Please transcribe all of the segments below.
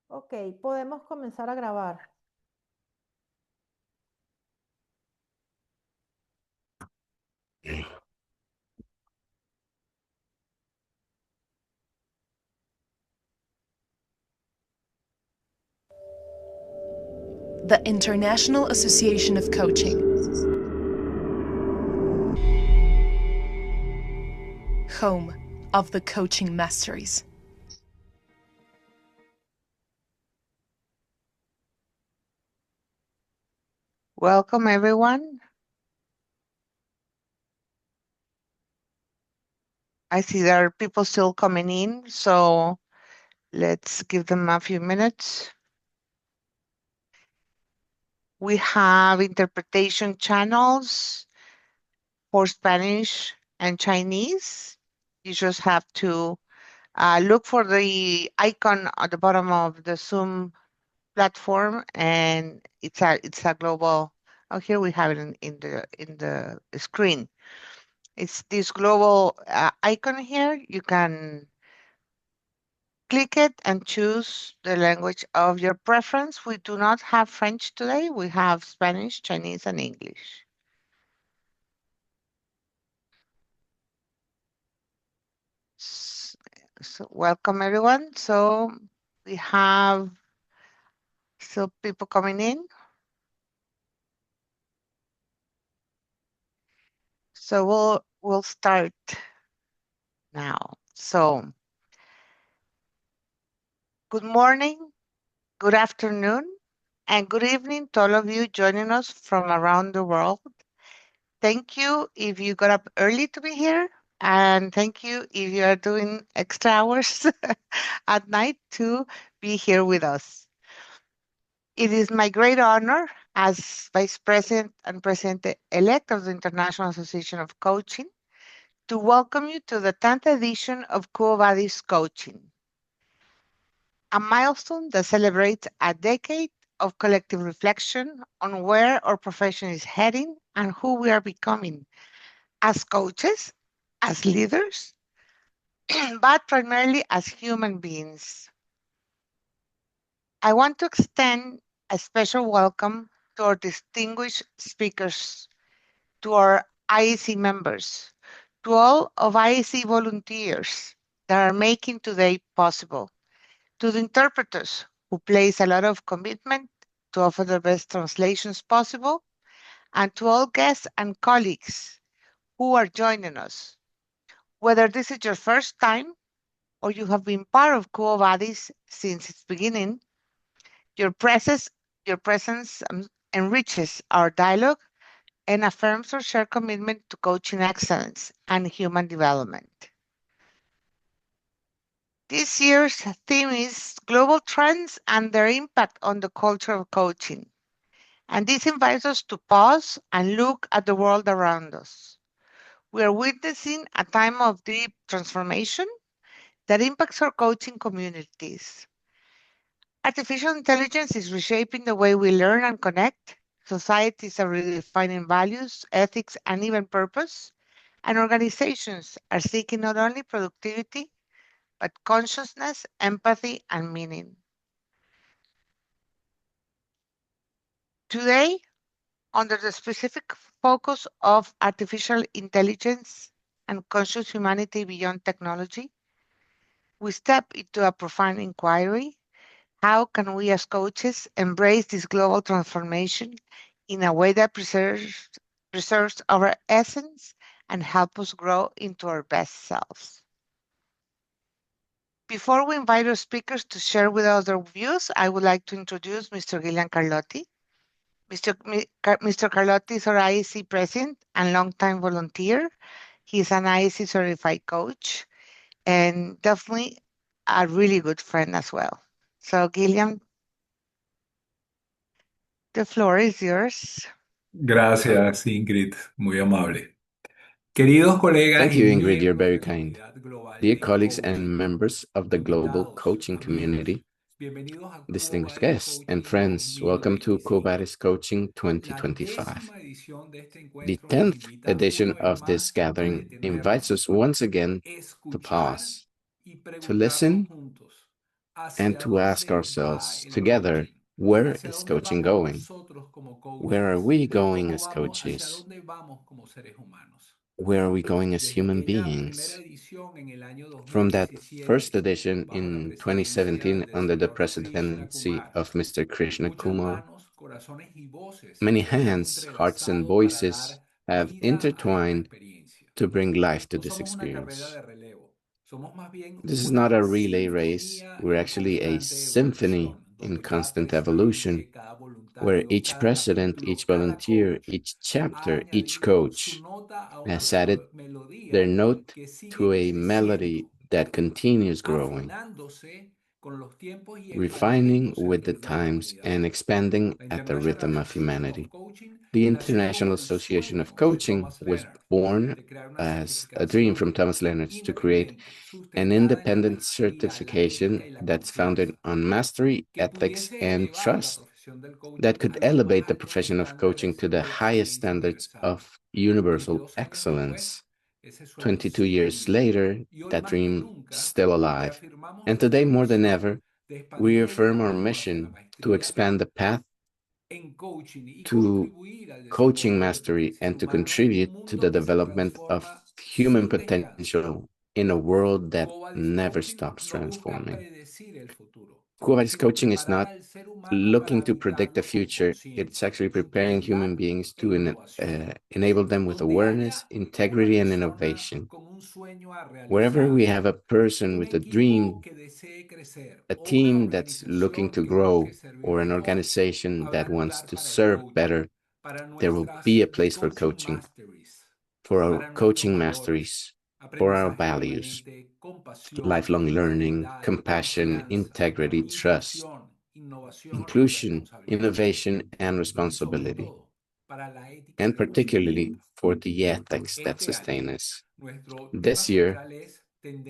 Ok, podemos comenzar a grabar. The International Association of Coaching. Home of the Coaching Masteries. Welcome, everyone. I see there are people still coming in, so let's give them a few minutes. We have interpretation channels for Spanish and Chinese. You just have to look for the icon at the bottom of the Zoom platform, and it's a global. Oh, here we have it in the screen. It's this global icon here. You can click it and choose the language of your preference. We do not have French today. We have Spanish, Chinese, and English. So welcome, everyone. So we have still people coming in. So we'll start now. So good morning, good afternoon, and good evening to all of you joining us from around the world. Thank you if you got up early to be here, and thank you if you are doing extra hours at night to be here with us. It is my great honor as Vice President and President-elect of the International Association of Coaching to welcome you to the 10th edition of Quo Vadis Coaching, a milestone that celebrates a decade of collective reflection on where our profession is heading and who we are becoming as coaches, as leaders, but primarily as human beings. I want to extend a special welcome to our distinguished speakers, to our IEC members, to all of IEC volunteers that are making today possible, to the interpreters who place a lot of commitment to offer the best translations possible, and to all guests and colleagues who are joining us. Whether this is your first time or you have been part of Quo Vadis since its beginning, your presence, your presence enriches our dialogue and affirms our shared commitment to coaching excellence and human development. This year's theme is global trends and their impact on the culture of coaching. And this invites us to pause and look at the world around us. We are witnessing a time of deep transformation that impacts our coaching communities. Artificial intelligence is reshaping the way we learn and connect. Societies are redefining values, ethics, and even purpose. And organizations are seeking not only productivity, but consciousness, empathy, and meaning. Today, under the specific focus of artificial intelligence and conscious humanity beyond technology, we step into a profound inquiry. How can we as coaches embrace this global transformation in a way that preserves our essence and help us grow into our best selves? Before we invite our speakers to share with us their views, I would like to introduce Mr. Gillian Carlotti. Mr. Carlotti is our IEC president and longtime volunteer. He's an IEC certified coach and definitely a really good friend as well. So, Gillian, the floor is yours. Gracias, Ingrid, muy amable. Queridos colegas Thank y you, Ingrid. You're miembros de very la kind. comunidad global Dear de colleagues and coaching, members of the global invitados, coaching amigos, community, bienvenidos a Quo distinguished Vadis guests and Coaching friends, welcome to Quo 2025, Vadis Coaching la 2025. 10ª edición de este The encuentro nos 10th invita una edition vez of this más a gathering invites detenernos, us once again to escuchar pause, y to preguntarnos listen, juntos and to ask ourselves together, where is coaching going? Where are we going as coaches? Where are we going as human beings? From that first edition in 2017 under the presidency of Mr. Krishna Kumar, many hands, hearts, and voices have intertwined to bring life to this experience. This is not a relay race. We're actually a symphony in constant evolution, where each president, each volunteer, each chapter, each coach has added their note to a melody that continues growing, refining with the times and expanding at the rhythm of humanity. The International Association of Coaching was born as a dream from Thomas Leonard to create an independent certification that's founded on mastery, ethics, and trust that could elevate the profession of coaching to the highest standards of universal excellence. 22 years later, that dream still alive. And today, more than ever, we affirm our mission to expand the path to coaching mastery and to contribute to the development of human potential in a world that never stops transforming. Quo Vadis coaching is not looking to predict the future. It's actually preparing human beings to enable them with awareness, integrity, and innovation. Wherever we have a person with a dream, a team that's looking to grow, or an organization that wants to serve better, there will be a place for coaching, for our coaching masteries, for our values, lifelong learning, compassion, integrity, trust, inclusion, innovation, and responsibility, and particularly for the ethics that sustain us. This year,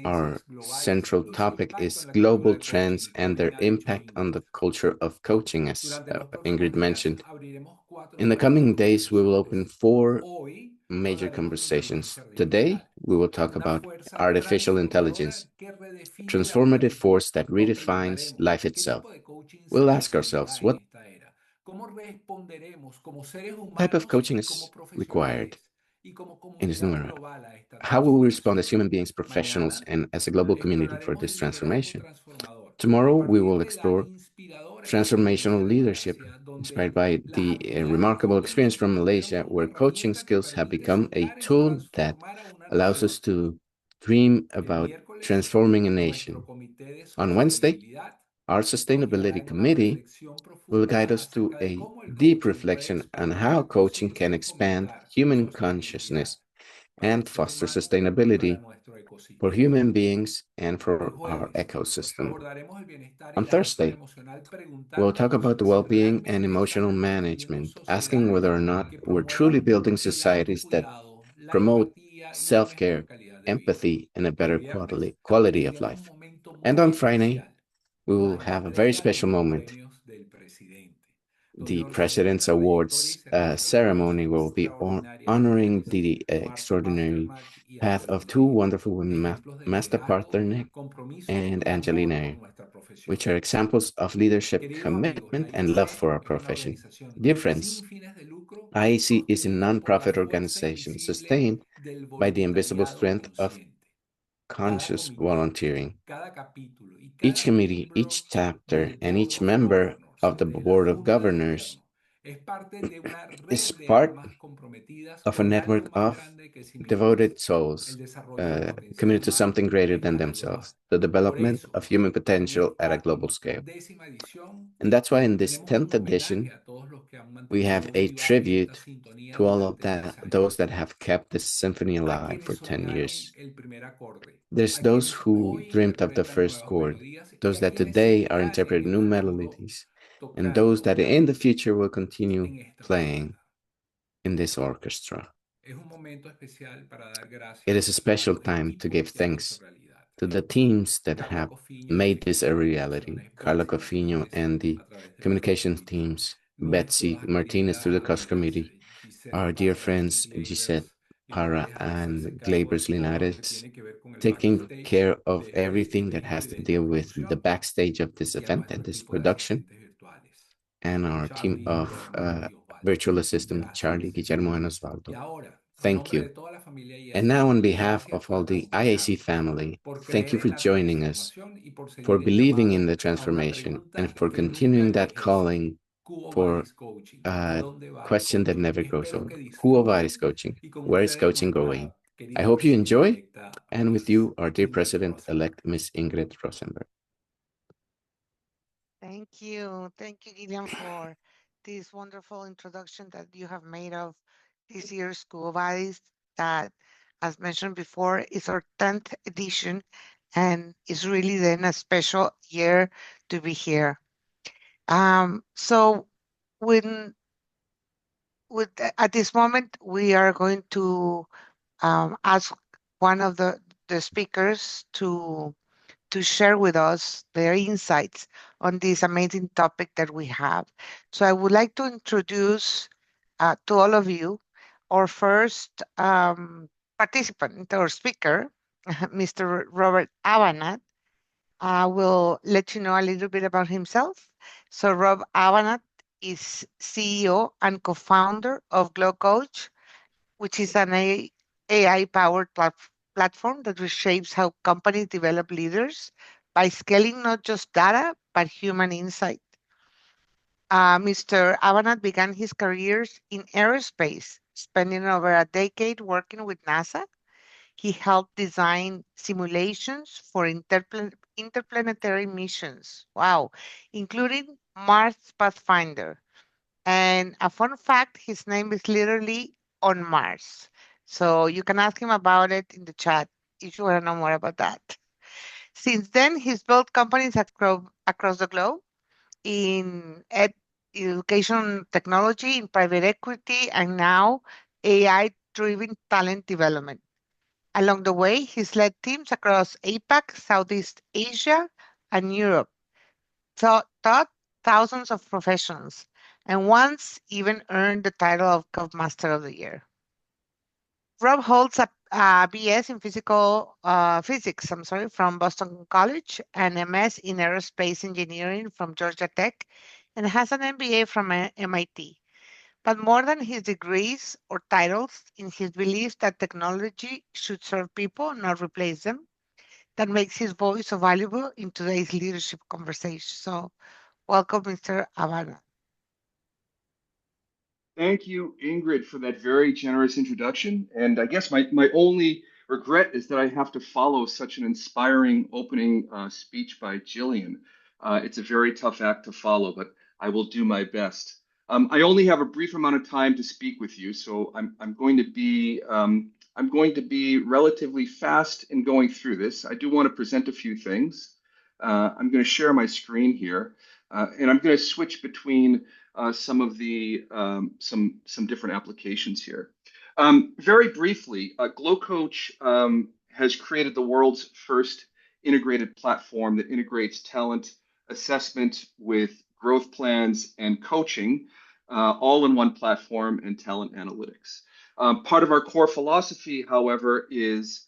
our central topic is global trends and their impact on the culture of coaching, as Ingrid mentioned. In the coming days, we will open 4 major conversations. Today, we will talk about artificial intelligence, a transformative force that redefines life itself. We'll ask ourselves, what type of coaching is required in this new era? How will we respond as human beings, professionals, and as a global community for this transformation? Tomorrow, we will explore transformational leadership, inspired by the remarkable experience from Malaysia, where coaching skills have become a tool that allows us to dream about transforming a nation. On Wednesday, our sustainability committee will guide us to a deep reflection on how coaching can expand human consciousness and foster sustainability for human beings and for our ecosystem. On Thursday, we'll talk about the well-being and emotional management, asking whether or not we're truly building societies that promote self-care, empathy, and a better quality of life. And on Friday, we will have a very special moment. The President's Awards ceremony will be honoring the extraordinary path of 2 wonderful women, Master Partner and Angelina, which are examples of leadership, commitment, and love for our profession. Dear friends, IAC is a nonprofit organization sustained by the invisible strength of conscious volunteering. Each committee, each chapter, and each member of the Board of Governors is part of a network of devoted souls committed to something greater than themselves, the development of human potential at a global scale. And that's why in this 10th edition, we have a tribute to all of those that have kept this symphony alive for 10 years. There's those who dreamed of the first chord, those that today are interpreting new melodies, and those that in the future will continue playing in this orchestra. It is a special time to give thanks to the teams that have made this a reality. Carla Cofino and the communications teams, Betsy Martinez through the cost committee, our dear friends Gisette Para and Glabers Linares, taking care of everything that has to deal with the backstage of this event and this production, and our team of virtual assistant, Charlie, Guillermo, and Osvaldo. Thank you. And now on behalf of all the IAC family, thank you for joining us, for believing in the transformation, and for continuing that calling for a question that never grows old. Quo Vadis coaching? Where is coaching going? I hope you enjoy, and with you, our dear President-elect, Miss Ingrid Rosenberg. Thank you. Thank you, Gillian, for this wonderful introduction that you have made of this year's Quo Vadis that, as mentioned before, is our 10th edition and is really then a special year to be here. So when at this moment, we are going to ask one of the speakers to share with us their insights on this amazing topic that we have. So I would like to introduce to all of you our first participant or speaker, Mr. Robert Abbanat. Will let you know a little bit about himself. So Rob Abbanat is CEO and co-founder of GloCoach, which is an AI-powered platform that reshapes how companies develop leaders by scaling not just data, but human insight. Mr. Abbanat began his careers in aerospace, spending over a decade working with NASA. He helped design simulations for interplanetary missions. Wow, including Mars Pathfinder. And a fun fact, his name is literally on Mars. So you can ask him about it in the chat if you want to know more about that. Since then, he's built companies across the globe in education technology, in private equity, and now AI-driven talent development. Along the way, he's led teams across APAC, Southeast Asia, and Europe, taught thousands of professionals, and once even earned the title of Cub Master of the Year. Rob holds a BS in physics, from Boston College, and MS in aerospace engineering from Georgia Tech, and has an MBA from MIT. But more than his degrees or titles, in his belief that technology should serve people, not replace them, that makes his voice so valuable in today's leadership conversation. So welcome, Mr. Abbanat. Thank you, Ingrid, for that very generous introduction. And I guess my only regret is that I have to follow such an inspiring opening speech by Jillian. It's a very tough act to follow, but I will do my best. I only have a brief amount of time to speak with you, so I'm going to be relatively fast in going through this. I do want to present a few things. I'm going to share my screen here, and I'm going to switch between some of the some different applications here. Very briefly, GloCoach has created the world's first integrated platform that integrates talent assessment with growth plans and coaching, all in one platform, and talent analytics. Part of our core philosophy, however, is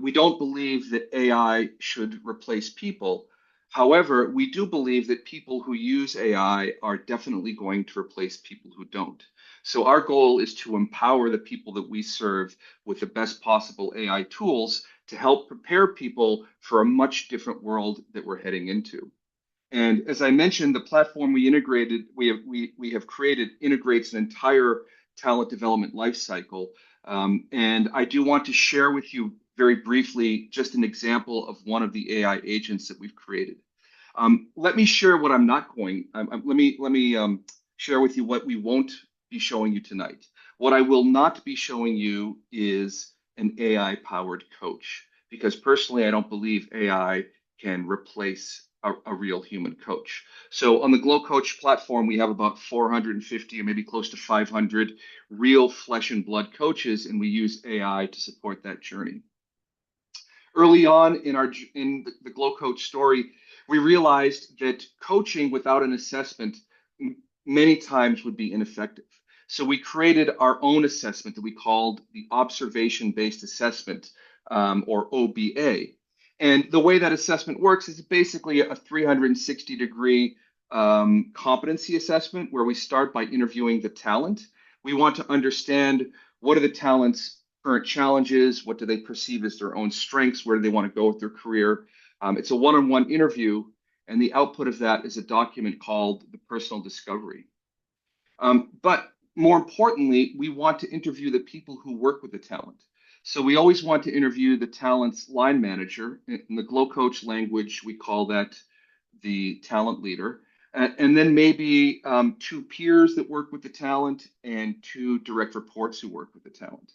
we don't believe that AI should replace people. However, we do believe that people who use AI are definitely going to replace people who don't. So our goal is to empower the people that we serve with the best possible AI tools to help prepare people for a much different world that we're heading into. And as I mentioned, the platform we have created integrates an entire talent development lifecycle. And I do want to share with you very briefly just an example of one of the AI agents that we've created. Let me share what I'm not going. Let me share with you what we won't be showing you tonight. What I will not be showing you is an AI-powered coach, because personally, I don't believe AI can replace a real human coach. So on the GloCoach platform, we have about 450 or maybe close to 500 real flesh and blood coaches, and we use AI to support that journey. Early on in the GloCoach story, we realized that coaching without an assessment many times would be ineffective. So we created our own assessment that we called the observation-based assessment, or OBA. And the way that assessment works is basically a 360-degree competency assessment where we start by interviewing the talent. We want to understand what are the talent's current challenges, what do they perceive as their own strengths, where do they want to go with their career. It's a one-on-one interview, and the output of that is a document called the personal discovery. But more importantly, we want to interview the people who work with the talent. So we always want to interview the talent's line manager. In the GloCoach language, we call that the talent leader. And then maybe two peers that work with the talent and two direct reports who work with the talent.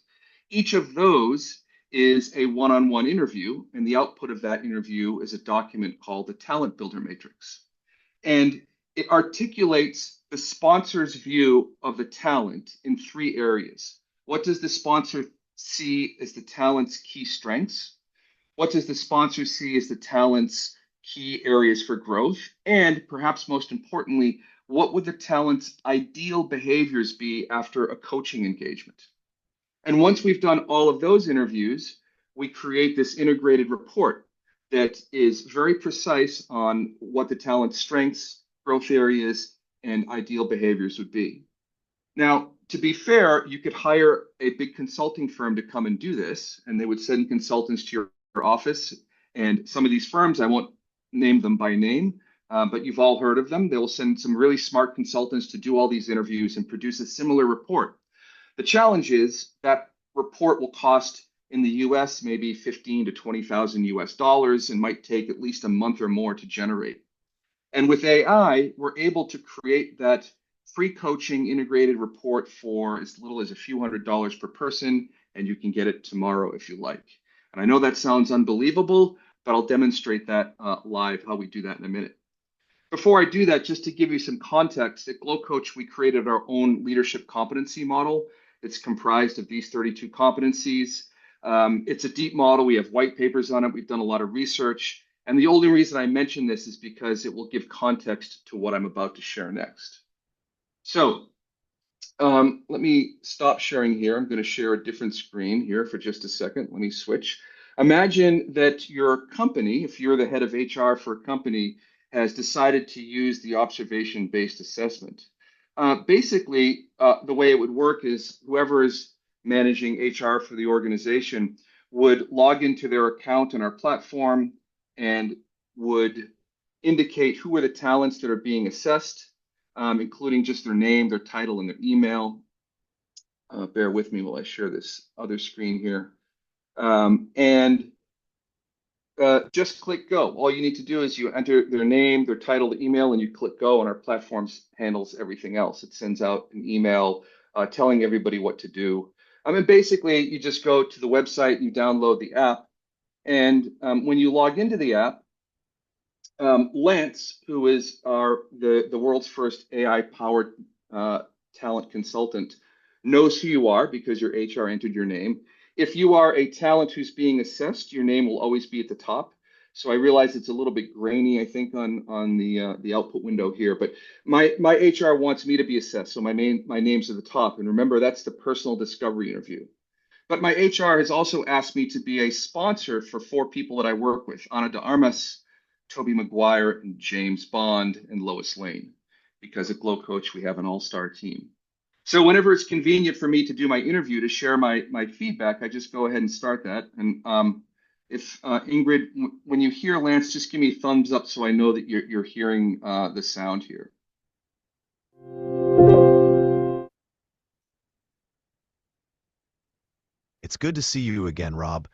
Each of those is a one-on-one interview, and the output of that interview is a document called the Talent Builder Matrix. And it articulates the sponsor's view of the talent in three areas. What does the sponsor see as the talent's key strengths? What does the sponsor see as the talent's key areas for growth? And perhaps most importantly, what would the talent's ideal behaviors be after a coaching engagement? And once we've done all of those interviews, we create this integrated report that is very precise on what the talent's strengths, growth areas, and ideal behaviors would be. Now, to be fair, you could hire a big consulting firm to come and do this, and they would send consultants to your office. And some of these firms, I won't name them by name, but you've all heard of them. They will send some really smart consultants to do all these interviews and produce a similar report. The challenge is that report will cost in the US maybe 15 to 20,000 US dollars and might take at least a month or more to generate. And with AI, we're able to create that free coaching integrated report for as little as a few $100s per person, and you can get it tomorrow if you like. And I know that sounds unbelievable, but I'll demonstrate that live, how we do that in a minute. Before I do that, just to give you some context, at GloCoach, we created our own leadership competency model. It's comprised of these 32 competencies. It's a deep model. We have white papers on it. We've done a lot of research. And the only reason I mention this is because it will give context to what I'm about to share next. So let me stop sharing here. I'm going to share a different screen here for just a second. Let me switch. Imagine that your company, if you're the head of HR for a company, has decided to use the observation-based assessment. Basically, the way it would work is whoever is managing HR for the organization would log into their account on our platform and would indicate who are the talents that are being assessed, including just their name, their title, and their email. Bear with me while I share this other screen here. Just click go. All you need to do is you enter their name, their title, the email, and you click go, and our platform handles everything else. It sends out an email telling everybody what to do. And basically, you just go to the website, you download the app, and when you log into the app, Lance, who is the world's first AI-powered talent consultant, knows who you are because your HR entered your name. If you are a talent who's being assessed, your name will always be at the top. So I realize it's a little bit grainy, I think, on the output window here. But my HR wants me to be assessed, so my name's at the top. And remember, that's the personal discovery interview. But my HR has also asked me to be a sponsor for 4 people that I work with: Ana de Armas, Toby Maguire, and James Bond, and Lois Lane. Because at GloCoach, we have an all-star team. So whenever it's convenient for me to do my interview, to share my feedback, I just go ahead and start that. And if Ingrid, when you hear Lance, just give me a thumbs up so I know that you're hearing the sound here. It's good to see you again, Rob.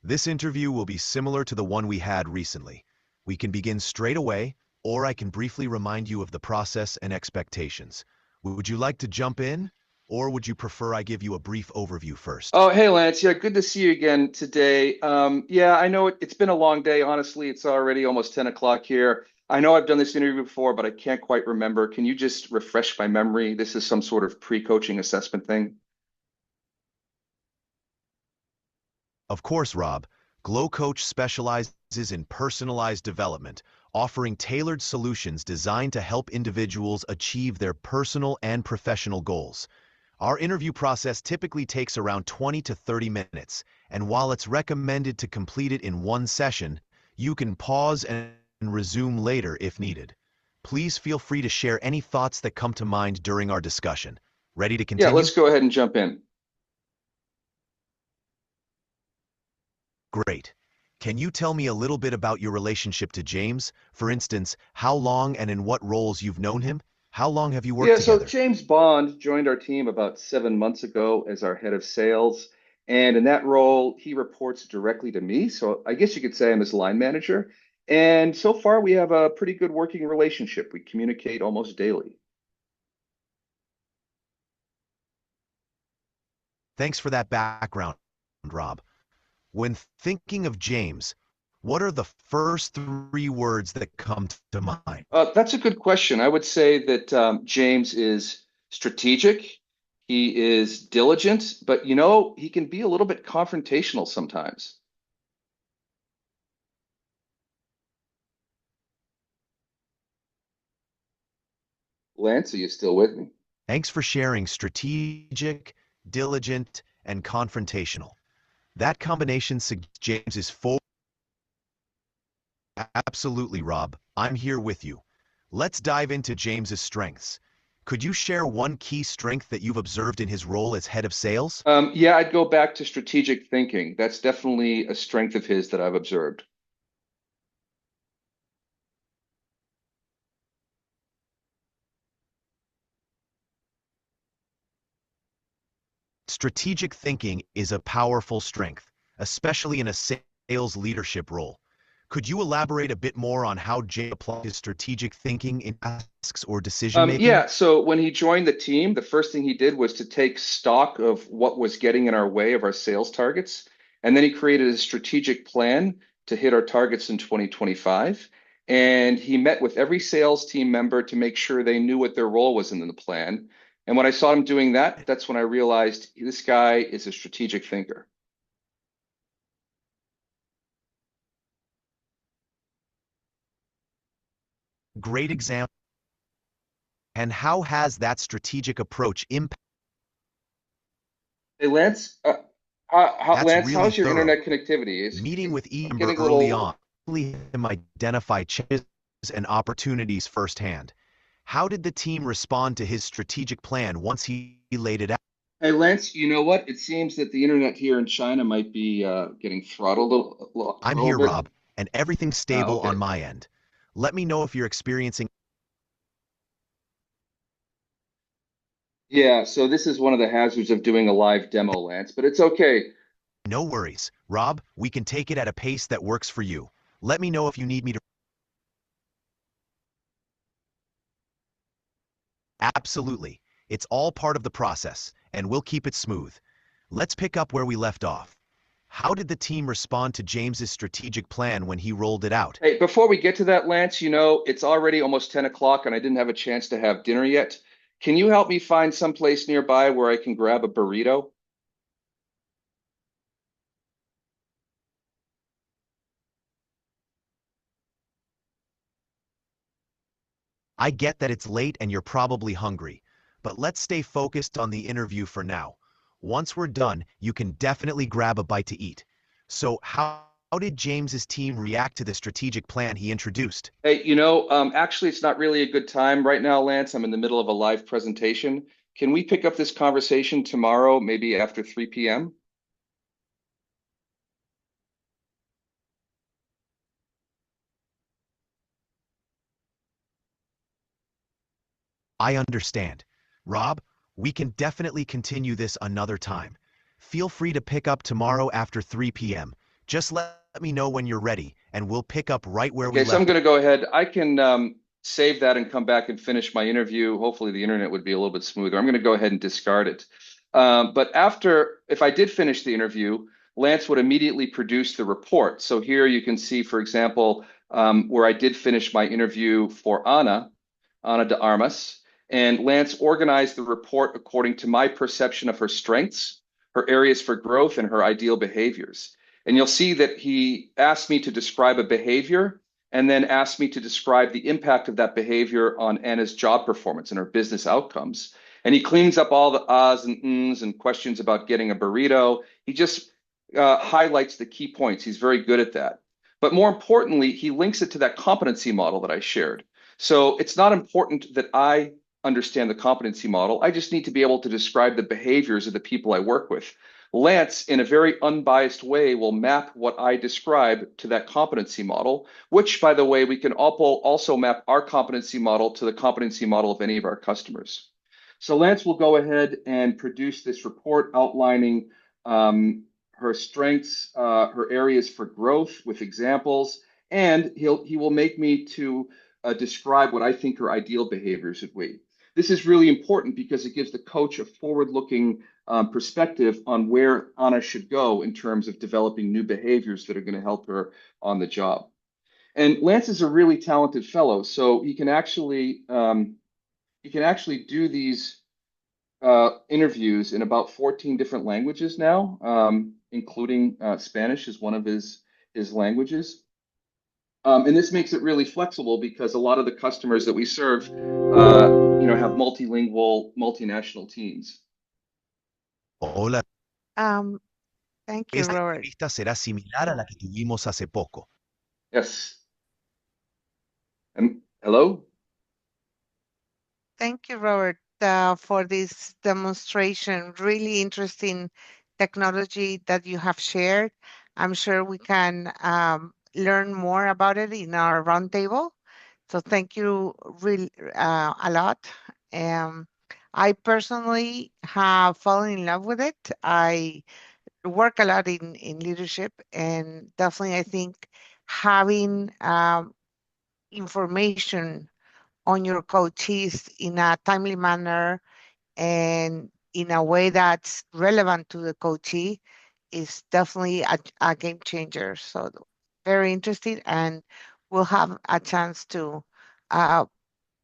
This interview will be similar to the one we had recently. We can begin straight away, or I can briefly remind you of the process and expectations. Would you like to jump in, or would you prefer I give you a brief overview first? Oh, hey, Lance. Yeah, good to see you again today. Yeah, I know it's been a long day. Honestly, it's already almost 10 o'clock here. I know I've done this interview before, but I can't quite remember. Can you just refresh my memory? This is some sort of pre-coaching assessment thing. Of course, Rob. GloCoach specializes in personalized development, offering tailored solutions designed to help individuals achieve their personal and professional goals. Our interview process typically takes around 20 to 30 minutes, and while it's recommended to complete it in one session, you can pause and resume later if needed. Please feel free to share any thoughts that come to mind during our discussion. Ready to Yeah, continue? let's go ahead and jump in. Great. Can you tell me a little bit about your relationship to James? For instance, how long and in what roles you've known him? How long have you worked Yeah, together? so James Bond joined our team about 7 months ago as our head of sales. And in that role, he reports directly to me. So I guess you could say I'm his line manager. And so far, we have a pretty good working relationship. We communicate almost daily. Thanks for that background, Rob. When thinking of James, what are the first three words that come to mind? That's a good question. I would say that James is strategic. He is diligent, but he can be a little bit confrontational sometimes. Lance, are you still with me? Thanks for sharing strategic, diligent, and confrontational. That combination suggests James is forward. Absolutely, Rob. I'm here with you. Let's dive into James's strengths. Could you share one key strength that you've observed in his role as head of sales? Yeah, I'd go back to strategic thinking. That's definitely a strength of his that I've observed. Strategic thinking is a powerful strength, especially in a sales leadership role. Could you elaborate a bit more on how Jay applies his strategic thinking in tasks or decision making? Yeah, so when he joined the team, the first thing he did was to take stock of what was getting in our way of our sales targets. And then he created a strategic plan to hit our targets in 2025. And he met with every sales team member to make sure they knew what their role was in the plan. And when I saw him doing that, that's when I realized this guy is a strategic thinker. Great example. And how has that strategic approach impacted? Hey, Lance, That's Lance, really how's your thorough. internet connectivity? Meeting with each member Getting a early little. on, helping him identify challenges and opportunities firsthand. How did the team respond to his strategic plan once he laid it out? Hey, Lance, you know what? It seems that the internet here in China might be getting throttled a I'm little here, bit. Rob, and everything's stable Okay. on my end. Let me know if you're experiencing. Yeah, so this is one of the hazards of doing a live demo, Lance, but it's okay. No worries. Rob, we can take it at a pace that works for you. Let me know if you need me to. Absolutely. It's all part of the process, and we'll keep it smooth. Let's pick up where we left off. How did the team respond to James's strategic plan when he rolled it out? Hey, before we get to that, Lance, it's already almost 10 o'clock and I didn't have a chance to have dinner yet. Can you help me find someplace nearby where I can grab a burrito? I get that it's late and you're probably hungry, but let's stay focused on the interview for now. Once we're done, you can definitely grab a bite to eat. So how did James's team react to the strategic plan he introduced? Hey, actually, it's not really a good time right now, Lance. I'm in the middle of a live presentation. Can we pick up this conversation tomorrow, maybe after 3 p.m.? I understand. Rob, we can definitely continue this another time. Feel free to pick up tomorrow after 3 p.m. Just let me know when you're ready, and we'll pick up right where we Okay, so I'm left. going to go ahead. I can save that and come back and finish my interview. Hopefully, the internet would be a little bit smoother. I'm going to go ahead and discard it. But if I did finish the interview, Lance would immediately produce the report. So here you can see, for example, where I did finish my interview for Ana de Armas, and Lance organized the report according to my perception of her strengths, her areas for growth, and her ideal behaviors. And you'll see that he asked me to describe a behavior, and then asked me to describe the impact of that behavior on Anna's job performance and her business outcomes. And he cleans up all the ahs and ums and questions about getting a burrito. He just highlights the key points. He's very good at that. But more importantly, he links it to that competency model that I shared. So it's not important that I understand the competency model. I just need to be able to describe the behaviors of the people I work with. Lance, in a very unbiased way, will map what I describe to that competency model, which, by the way, we can also map our competency model to the competency model of any of our customers. So Lance will go ahead and produce this report outlining her strengths, her areas for growth with examples, and he will make me to describe what I think her ideal behaviors would be. This is really important because it gives the coach a forward-looking perspective on where Anna should go in terms of developing new behaviors that are going to help her on the job. And Lance is a really talented fellow, so he can actually do these interviews in about 14 different languages now, including Spanish is one of his languages. And this makes it really flexible because a lot of the customers that we serve, have multilingual, multinational teams. Hola. Thank you, Esta Robert. entrevista será similar a la que tuvimos hace poco. Yes. Hello? Thank you, Robert, for this demonstration. Really interesting technology that you have shared. I'm sure we can learn more about it in our roundtable. So thank you really a lot. I personally have fallen in love with it. I work a lot in leadership, and definitely I think having information on your coaches in a timely manner and in a way that's relevant to the coachee is definitely a game changer. So very interesting, and we'll have a chance to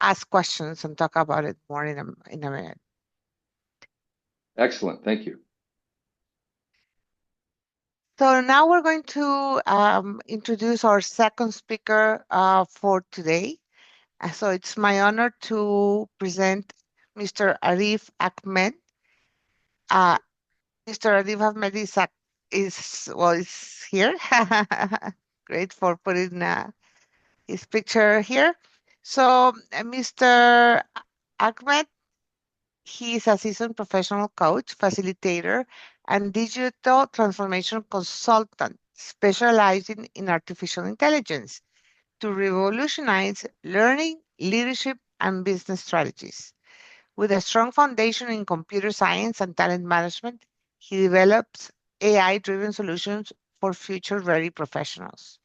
ask questions and talk about it more in a minute. Excellent. Thank you. So now we're going to introduce our second speaker for today. So it's my honor to present Mr. Arif Ahmed. Mr. Arif Ahmed is here. Great for putting his picture here. So Mr. Ahmed, he is a seasoned professional coach, facilitator, and digital transformation consultant specializing in artificial intelligence to revolutionize learning, leadership, and business strategies. With a strong foundation in computer science and talent management, he develops AI-driven solutions for future-ready professionals.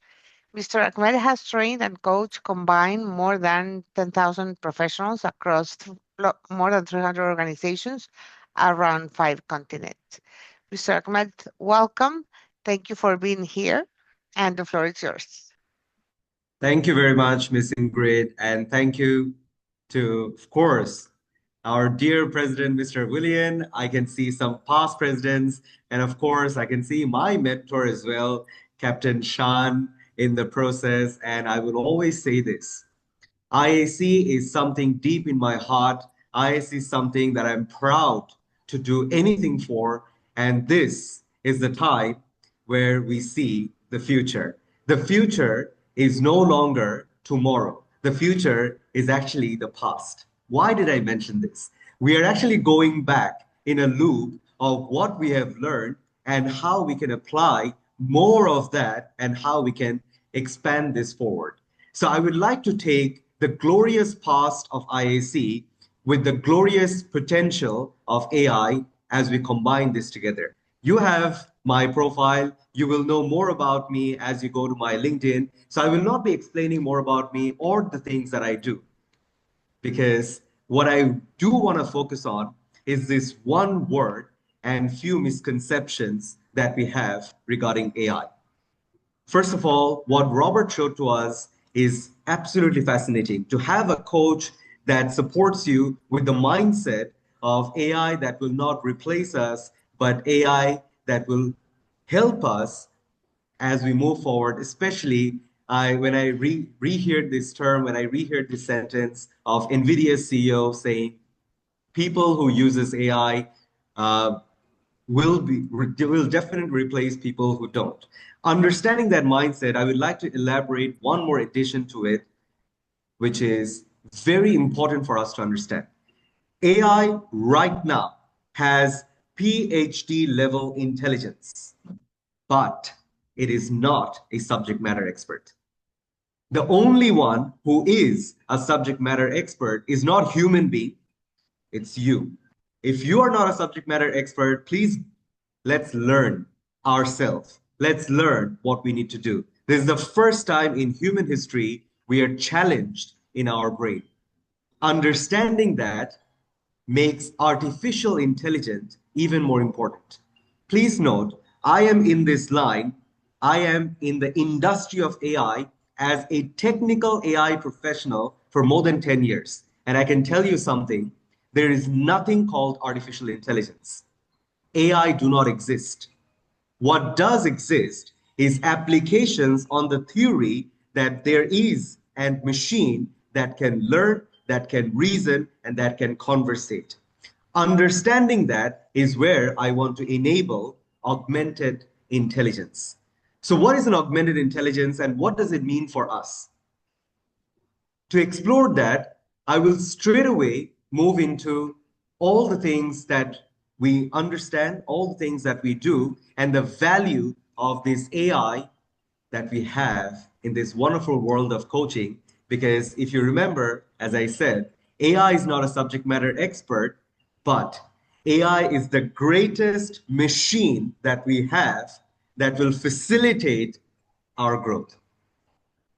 Mr. Ahmed has trained and coached combined more than 10,000 professionals across more than 300 organizations around 5 continents. Mr. Ahmed, welcome. Thank you for being here, and the floor is yours. Thank you very much, Ms. Ingrid, and thank you to, of course, our dear President, Mr. William. I can see some past presidents, and of course, I can see my mentor as well, Captain Shan, in the process. And I will always say this: IAC is something deep in my heart. IAC is something that I'm proud to do anything for, and this is the time where we see the future. The future is no longer tomorrow. The future is actually the past. Why did I mention this? We are actually going back in a loop of what we have learned and how we can apply more of that and how we can expand this forward. So I would like to take the glorious past of IAC with the glorious potential of AI as we combine this together. You have my profile. You will know more about me as you go to my LinkedIn. So I will not be explaining more about me or the things that I do, because what I do want to focus on is this one word and few misconceptions that we have regarding AI. First of all, what Robert showed to us is absolutely fascinating. To have a coach that supports you with the mindset of AI that will not replace us, but AI that will help us as we move forward, especially when I reheard this term, when I reheard this sentence of NVIDIA's CEO saying, people who uses AI will definitely replace people who don't. Understanding that mindset, I would like to elaborate one more addition to it, which is very important for us to understand. AI right now has PhD level intelligence, but it is not a subject matter expert. The only one who is a subject matter expert is not human being, it's you. If you are not a subject matter expert, please let's learn ourselves. Let's learn what we need to do. This is the first time in human history we are challenged in our brain. Understanding that makes artificial intelligence even more important. Please note, I am in this line, I am in the industry of AI as a technical AI professional for more than 10 years. And I can tell you something, there is nothing called artificial intelligence. AI do not exist. What does exist is applications on the theory that there is a machine that can learn, that can reason, and that can conversate. Understanding that is where I want to enable augmented intelligence. So what is an augmented intelligence and what does it mean for us? To explore that, I will straight away move into all the things that we understand, all the things that we do, and the value of this AI that we have in this wonderful world of coaching. Because if you remember, as I said, AI is not a subject matter expert, but AI is the greatest machine that we have that will facilitate our growth.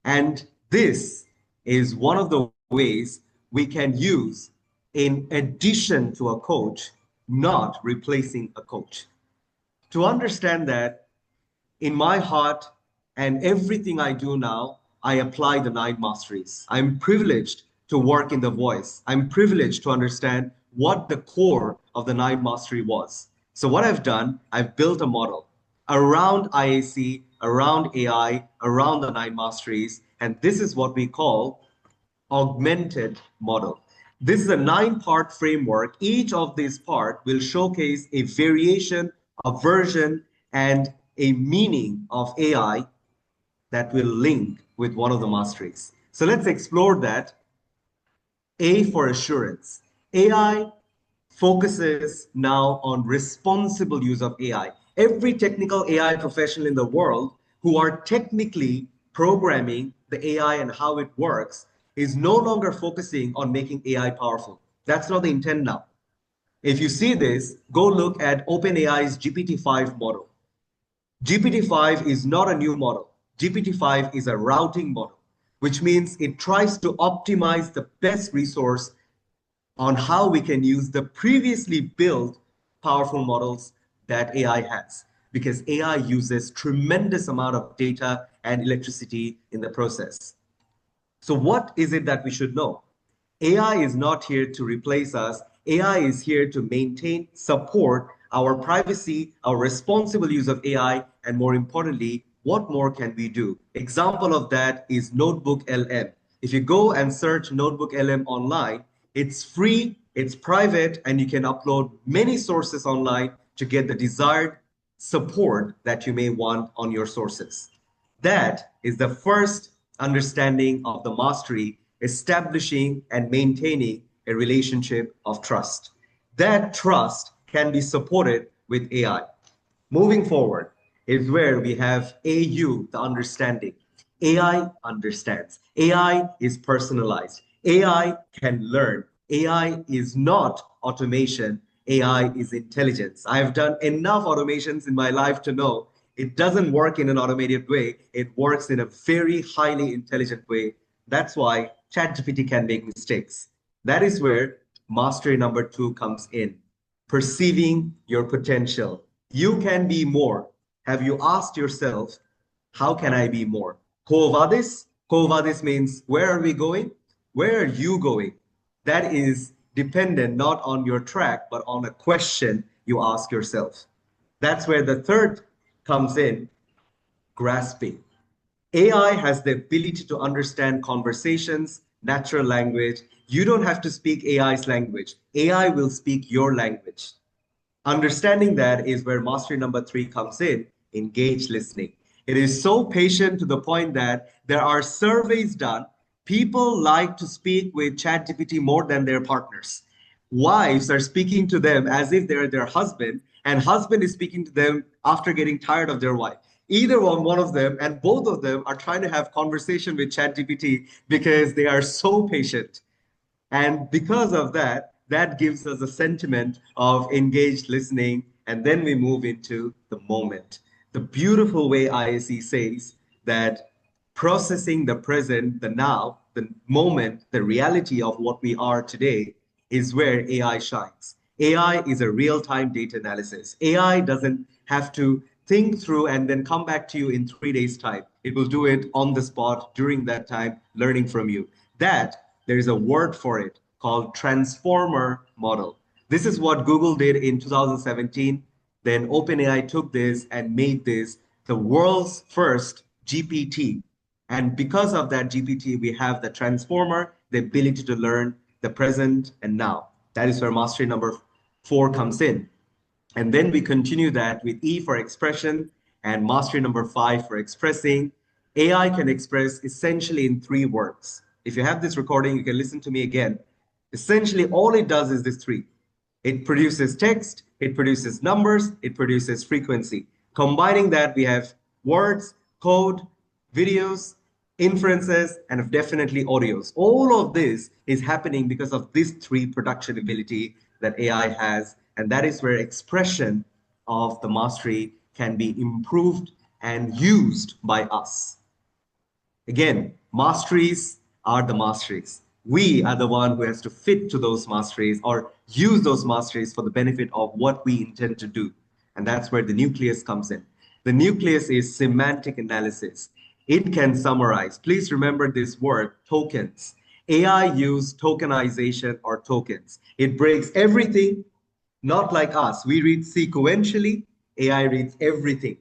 And this is one of the ways we can use in addition to a coach, not replacing a coach. To understand that, in my heart and everything I do now, I apply the 9 masteries. I'm privileged to work in the voice. I'm privileged to understand what the core of the 9 mastery was. So what I've done, I've built a model around IAC, around AI, around the 9 masteries, and this is what we call augmented model. This is a 9-part framework. Each of these parts will showcase a variation, a version, and a meaning of AI that will link with one of the masteries. So let's explore that. A for assurance. AI focuses now on responsible use of AI. Every technical AI professional in the world who are technically programming the AI and how it works is no longer focusing on making AI powerful. That's not the intent now. If you see this, go look at OpenAI's GPT-5 model. GPT-5 is not a new model. GPT-5 is a routing model, which means it tries to optimize the best resource on how we can use the previously built powerful models that AI has, because AI uses tremendous amount of data and electricity in the process. So what is it that we should know? AI is not here to replace us. AI is here to maintain, support our privacy, our responsible use of AI, and more importantly, what more can we do? Example of that is Notebook LM. If you go and search Notebook LM online, it's free, it's private, and you can upload many sources online to get the desired support that you may want on your sources. That is the first understanding of the mastery, establishing and maintaining a relationship of trust. That trust can be supported with AI. Moving forward is where we have AU, the understanding. AI understands. AI is personalized. AI can learn. AI is not automation. AI is intelligence. I've done enough automations in my life to know it doesn't work in an automated way. It works in a very highly intelligent way. That's why ChatGPT can make mistakes. That is where mastery number 2 comes in. Perceiving your potential. You can be more. Have you asked yourself, how can I be more? Quo Vadis? Quo Vadis means, where are we going? Where are you going? That is dependent not on your track, but on a question you ask yourself. That's where the third comes in, grasping. AI has the ability to understand conversations, natural language. You don't have to speak AI's language. AI will speak your language. Understanding that is where mastery number 3 comes in, engage listening. It is so patient to the point that there are surveys done. People like to speak with ChatGPT more than their partners. Wives are speaking to them as if they're their husband, and husband is speaking to them after getting tired of their wife. Either one of them and both of them are trying to have conversation with ChatGPT because they are so patient. And because of that, that gives us a sentiment of engaged listening. And then we move into the moment. The beautiful way ISE says that processing the present, the now, the moment, the reality of what we are today is where AI shines. AI is a real-time data analysis. AI doesn't have to think through and then come back to you in 3 days' time. It will do it on the spot during that time, learning from you. That there is a word for it called transformer model. This is what Google did in 2017. Then OpenAI took this and made this the world's first GPT. And because of that GPT, we have the transformer, the ability to learn the present and now. That is where mastery number 4 comes in. And then we continue that with E for expression and mastery number 5 for expressing. AI can express essentially in 3 words. If you have this recording, you can listen to me again. Essentially, all it does is this 3. It produces text, it produces numbers, it produces frequency. Combining that, we have words, code, videos, inferences, and definitely audios. All of this is happening because of this 3 production ability that AI has. And that is where expression of the mastery can be improved and used by us. Again, masteries are the masteries. We are the one who has to fit to those masteries or use those masteries for the benefit of what we intend to do. And that's where the nucleus comes in. The nucleus is semantic analysis. It can summarize. Please remember this word, tokens. AI use tokenization or tokens. It breaks everything, not like us. We read sequentially, AI reads everything.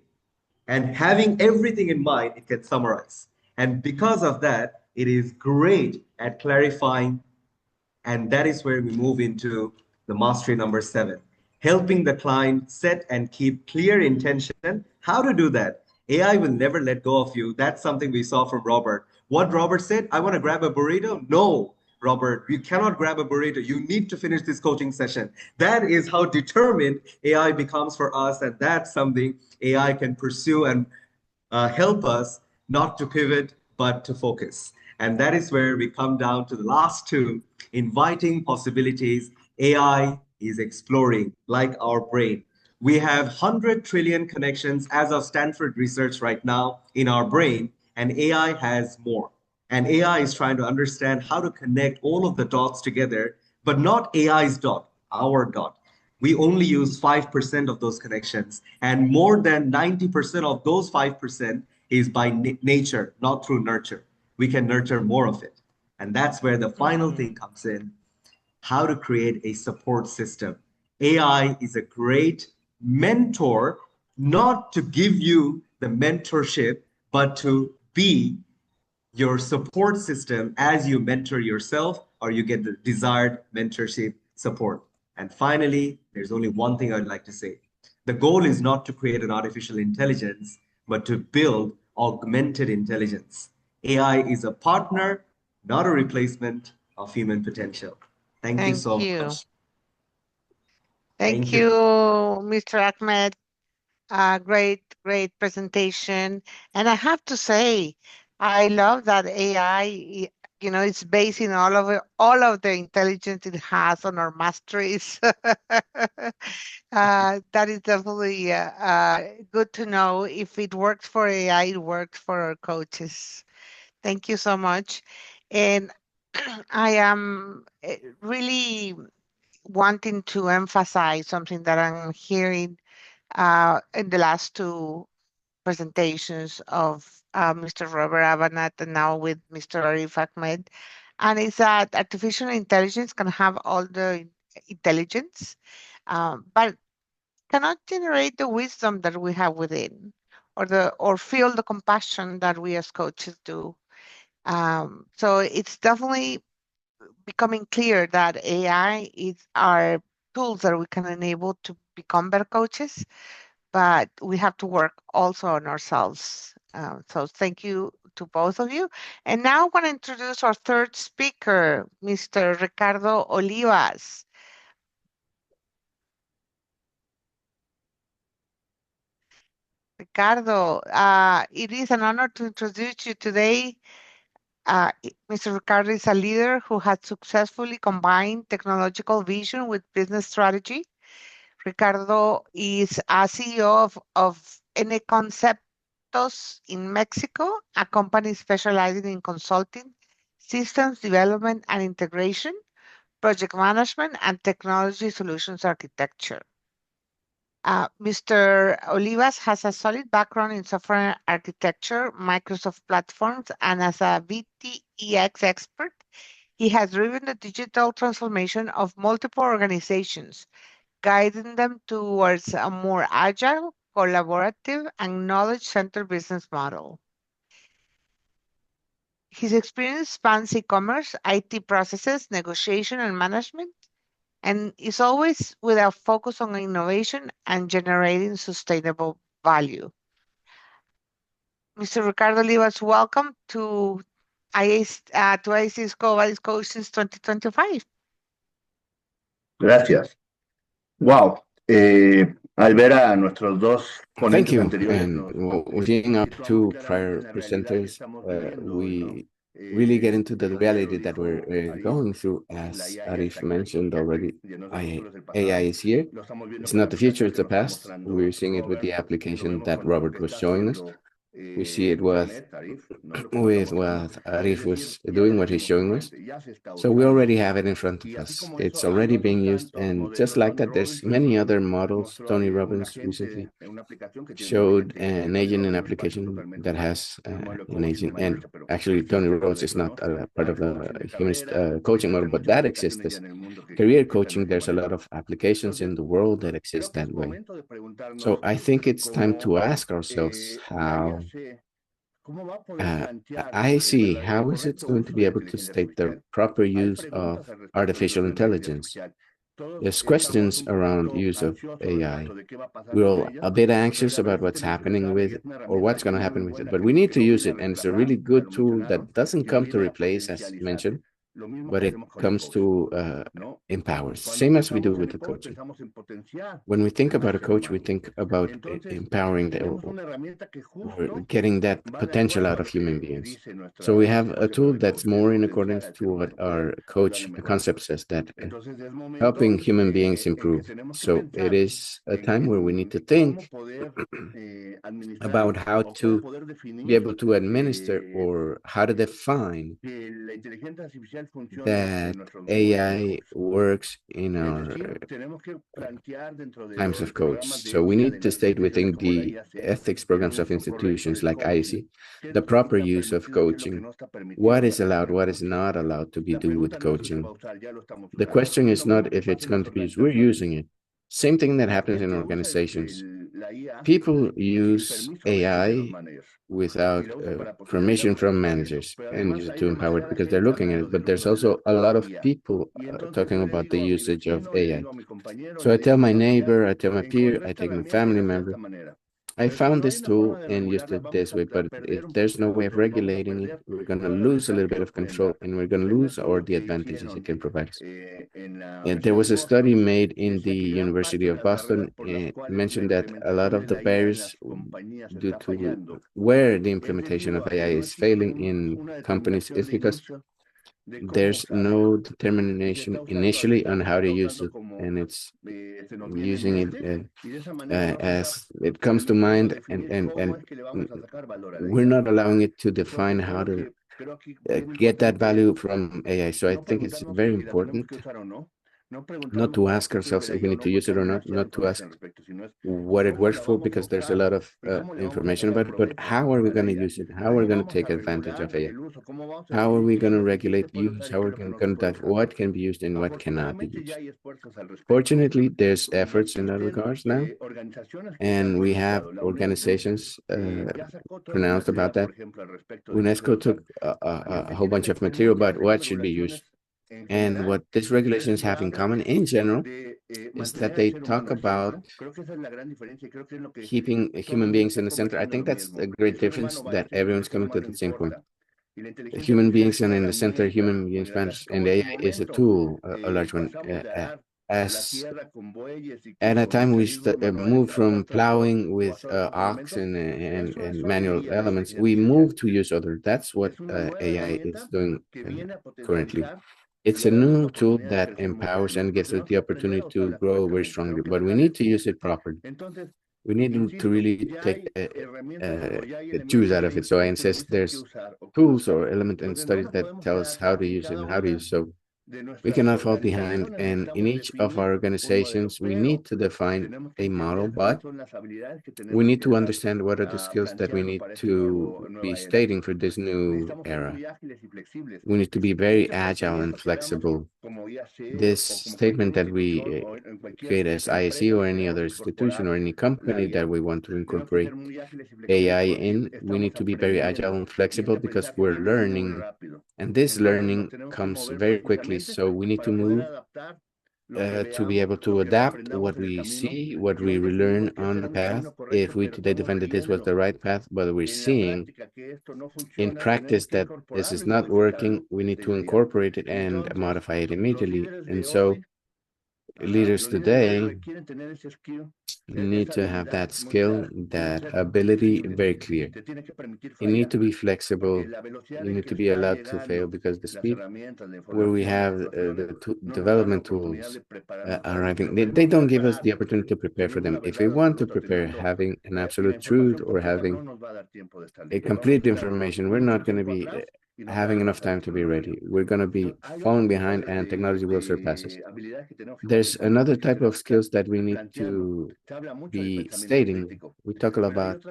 And having everything in mind, it can summarize. And because of that, it is great at clarifying. And that is where we move into the mastery number 7, helping the client set and keep clear intention. How to do that? AI will never let go of you. That's something we saw from Robert. What Robert said, I want to grab a burrito. No, Robert, you cannot grab a burrito. You need to finish this coaching session. That is how determined AI becomes for us. And that's something AI can pursue and help us not to pivot, but to focus. And that is where we come down to the last 2, inviting possibilities. AI is exploring like our brain. We have 100 trillion connections as of Stanford research right now in our brain, and AI has more. And AI is trying to understand how to connect all of the dots together, but not AI's dot, our dot. We only use 5% of those connections, and more than 90% of those 5% is by nature, not through nurture. We can nurture more of it. And that's where the final thing comes in, how to create a support system. AI is a great mentor, not to give you the mentorship, but to be your support system as you mentor yourself or you get the desired mentorship support. And finally, there's only one thing I'd like to say. The goal is not to create an artificial intelligence, but to build augmented intelligence. AI is a partner, not a replacement of human potential. Thank you so much. Thank you, Mr. Ahmed. Great presentation. And I have to say, I love that AI, it's based in all of the intelligence it has on our masteries. That is definitely good to know. If it works for AI, it works for our coaches. Thank you so much. And I am really wanting to emphasize something that I'm hearing in the last 2 presentations of Mr. Robert Abbanat and now with Mr. Arif Ahmed. And it's that artificial intelligence can have all the intelligence, but cannot generate the wisdom that we have within or feel the compassion that we as coaches do. So it's definitely becoming clear that AI is our tools that we can enable to become better coaches, but we have to work also on ourselves. So thank you to both of you. And now I want to introduce our third speaker, Mr. Ricardo Olivas. Ricardo, it is an honor to introduce you today. Mr. Ricardo is a leader who has successfully combined technological vision with business strategy. Ricardo is a CEO of N Conceptos in Mexico, a company specializing in consulting, systems development and integration, project management, and technology solutions architecture. Mr. Olivas has a solid background in software architecture, Microsoft platforms, and as a VTEX expert, he has driven the digital transformation of multiple organizations, guiding them towards a more agile, collaborative, and knowledge-centered business model. His experience spans e-commerce, IT processes, negotiation, and management, and is always with a focus on innovation and generating sustainable value. Mr. Ricardo Olivas, welcome to IAC's Quo Vadis Coach since 2025. Gracias. Wow. Al ver a nuestros dos Thank ponentes you. anteriores, And seeing our two prior presenters, we really get into the reality that we're going through. As Arif mentioned already, AI is here. It's not the future, it's the past. We're seeing it with the application that Robert was showing us. We see it with what Arif was doing, what he's showing us. So we already have it in front of us. It's already being used. And just like that, there's many other models. Tony Robbins recently showed an agent in application that has an agent. And actually, Tony Robbins is not a part of the humanist coaching model, but that exists as career coaching. There's a lot of applications in the world that exist that way. So I think it's time to ask ourselves how I see how is it going to be able to state the proper use of artificial intelligence. There's questions around use of AI. We're all a bit anxious about what's happening with it or what's going to happen with it, but we need to use it. And it's a really good tool that doesn't come to replace, as mentioned, but it comes to empower, same as we do with the coaching. When we think about a coach, we think about empowering or getting that potential out of human beings. So we have a tool that's more in accordance to what our coach concept says, that helping human beings improve. So it is a time where we need to think about how to be able to administer or how to define that AI works in our times of coach. So we need to state within the ethics programs of institutions like IAC, the proper use of coaching, what is allowed, what is not allowed to be done with coaching. The question is not if it's going to be used, we're using it. Same thing that happens in organizations. People use AI without permission from managers and use it to empower it because they're looking at it. But there's also a lot of people talking about the usage of AI. So I tell my neighbor, I tell my peer, I take my family member, I found this tool and used it this way, but if there's no way of regulating it, we're going to lose a little bit of control and we're going to lose all the advantages it can provide us. And there was a study made in the University of Boston and mentioned that a lot of the barriers due to where the implementation of AI is failing in companies is because there's no determination initially on how to use it, and it's using it as it comes to mind, and we're not allowing it to define how to get that value from AI. So I think it's very important not to ask ourselves if we need to use it or not, not to ask what it works for, because there's a lot of information about it, but how are we going to use it? How are we going to take advantage of it? How are we going to regulate use? How are we going to dive what can be used and what cannot be used? Fortunately, there's efforts in that regards now, and we have organizations pronounced about that. UNESCO took a whole bunch of material about what should be used. And what these regulations have in common in general is that they talk about keeping human beings in the center. I think that's a great difference, that everyone's coming to the same point. Human beings are in the center, human beings matters, and AI is a tool, a large one. As at a time we moved from plowing with ox and manual elements, we moved to use other. That's what AI is doing currently. It's a new tool that empowers and gives us the opportunity to grow very strongly, but we need to use it properly. We need to really take the juice out of it. So I insist there's tools or element and studies that tell us how to use it and how to use it. So we cannot fall behind. And in each of our organizations, we need to define a model, but we need to understand what are the skills that we need to be stating for this new era. We need to be very agile and flexible. This statement that we create as ISE or any other institution or any company that we want to incorporate AI in, we need to be very agile and flexible because we're learning, and this learning comes very quickly. So we need to move to be able to adapt what we see, what we relearn on the path. If we today defend that this was the right path, but we're seeing in practice that this is not working, we need to incorporate it and modify it immediately. And so leaders today need to have that skill, that ability very clear. You need to be flexible. You need to be allowed to fail, because the speed where we have the development tools arriving, they don't give us the opportunity to prepare for them. If we want to prepare, having an absolute truth or having a complete information, we're not going to be having enough time to be ready. We're going to be falling behind, and technology will surpass us. There's another type of skills that we need to be stating. We talk a lot about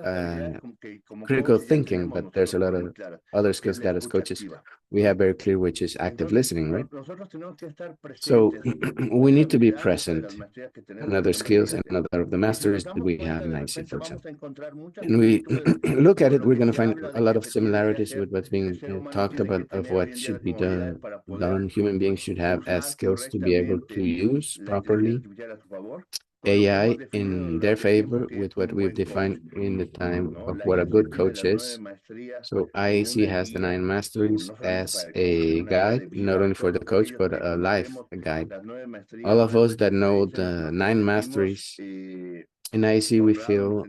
critical thinking, but there's a lot of other skills that as coaches we have very clear, which is active listening, right? So we need to be present. Another skills and another of the masteries that we have in IC, for example. And we look at it, we're going to find a lot of similarities with what's being talked about of what should be done. Human beings should have as skills to be able to use properly AI in their favor with what we've defined in the time of what a good coach is. So IAC has the 9 masteries as a guide, not only for the coach, but a life guide. All of us that know the 9 masteries in IAC, we feel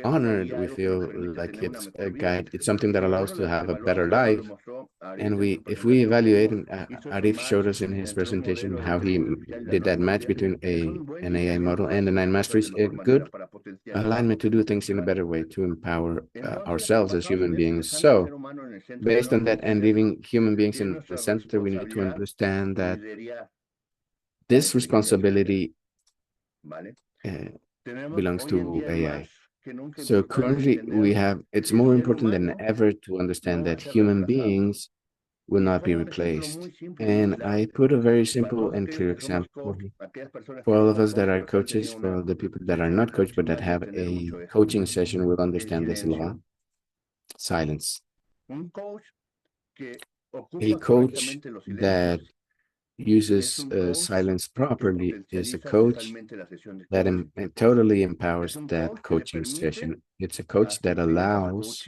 honored. We feel like it's a guide. It's something that allows to have a better life. And if we evaluate, Arif showed us in his presentation how he did that match between an AI model and the 9 masteries, a good alignment to do things in a better way, to empower ourselves as human beings. So based on that and leaving human beings in the center, we need to understand that this responsibility belongs to AI. So currently it's more important than ever to understand that human beings will not be replaced. And I put a very simple and clear example for all of us that are coaches, for the people that are not coached, but that have a coaching session will understand this a lot. Silence. A coach that uses silence properly is a coach that totally empowers that coaching session. It's a coach that allows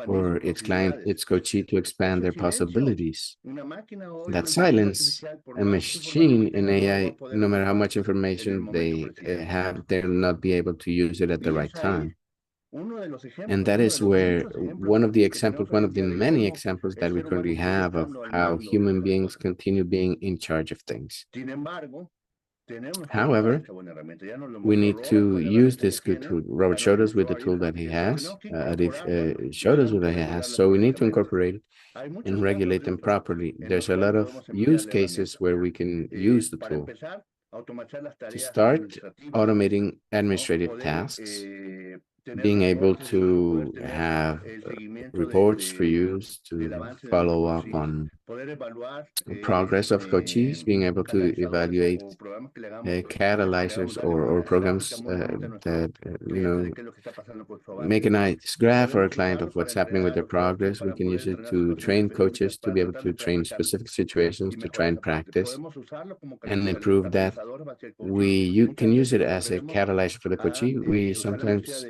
for its client, its coachee, to expand their possibilities. That silence, a machine, an AI, no matter how much information they have, they'll not be able to use it at the right time. And that is where one of the many examples that we currently have of how human beings continue being in charge of things. However, we need to use this good tool. Robert showed us with the tool that he has. Arif showed us what he has. So we need to incorporate and regulate them properly. There's a lot of use cases where we can use the tool. To start automating administrative tasks, being able to have reports for use to follow up on progress of coaches, being able to evaluate catalyzers or programs that make a nice graph for a client of what's happening with their progress. We can use it to train coaches to be able to train specific situations to try and practice and improve that. You can use it as a catalyzer for the coachee. We sometimes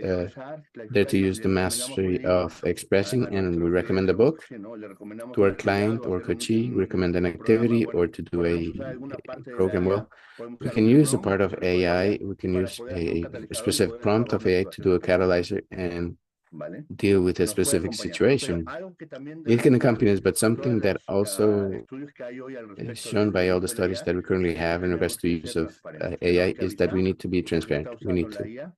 dare to use the mastery of expressing, and we recommend a book to our client or coachee, recommend an activity or to do a program. Well, we can use a part of AI. We can use a specific prompt of AI to do a catalyzer and deal with a specific situation. It can accompany us, but something that also is shown by all the studies that we currently have in regards to use of AI is that we need to be transparent. We need to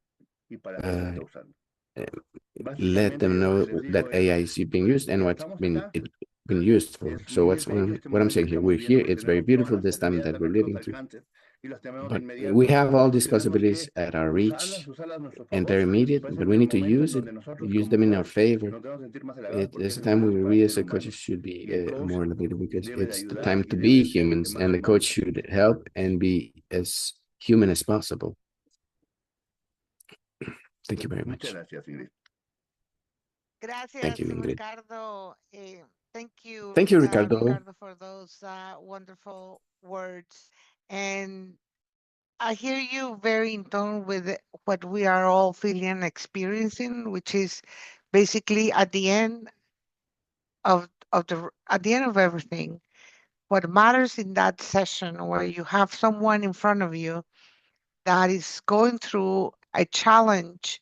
let them know that AI is being used and what's been used for. So what I'm saying here, we're here. It's very beautiful this time that we're living through. But we have all these possibilities at our reach and they're immediate, but we need to use them in our favor. It's a time where we as a coach should be more elevated because it's the time to be humans and the coach should help and be as human as possible. Thank you very much. Gracias, thank you, Ingrid. Ricardo. Thank you, Ricardo, for those wonderful words. And I hear you very in tone with what we are all feeling and experiencing, which is basically at the end of everything. What matters in that session where you have someone in front of you that is going through a challenge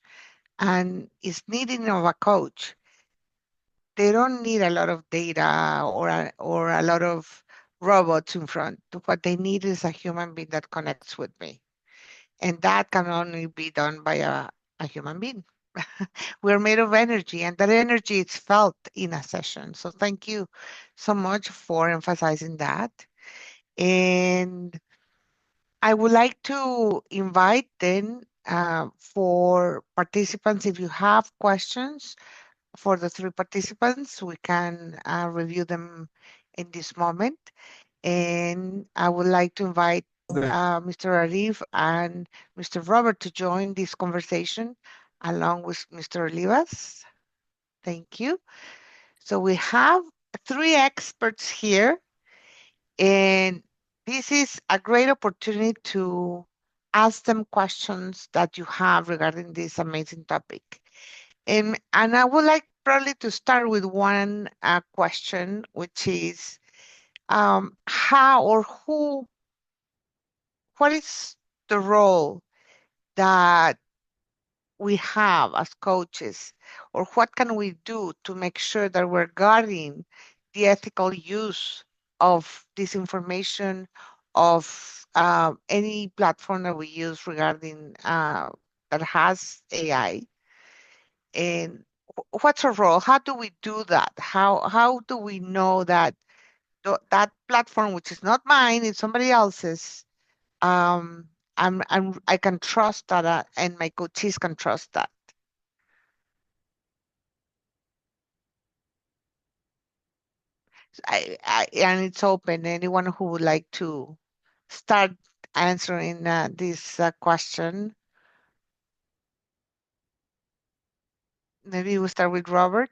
and is needing of a coach. They don't need a lot of data or a lot of robots in front. What they need is a human being that connects with me. And that can only be done by a human being. We're made of energy, and that energy is felt in a session. So thank you so much for emphasizing that. And I would like to invite then for participants, if you have questions for the three participants, we can review them in this moment. And I would like to invite Mr. Arif and Mr. Robert to join this conversation along with Mr. Olivas. Thank you. So we have three experts here, and this is a great opportunity to ask them questions that you have regarding this amazing topic. And I would like probably to start with one question, which is how or who, what is the role that we have as coaches, or what can we do to make sure that we're guarding the ethical use of this information, of any platform that we use regarding that has AI? And what's our role? How do we do that? How do we know that that platform, which is not mine, it's somebody else's, I can trust that, and my coaches can trust that? And it's open. Anyone who would like to start answering this question? Maybe we'll start with Robert.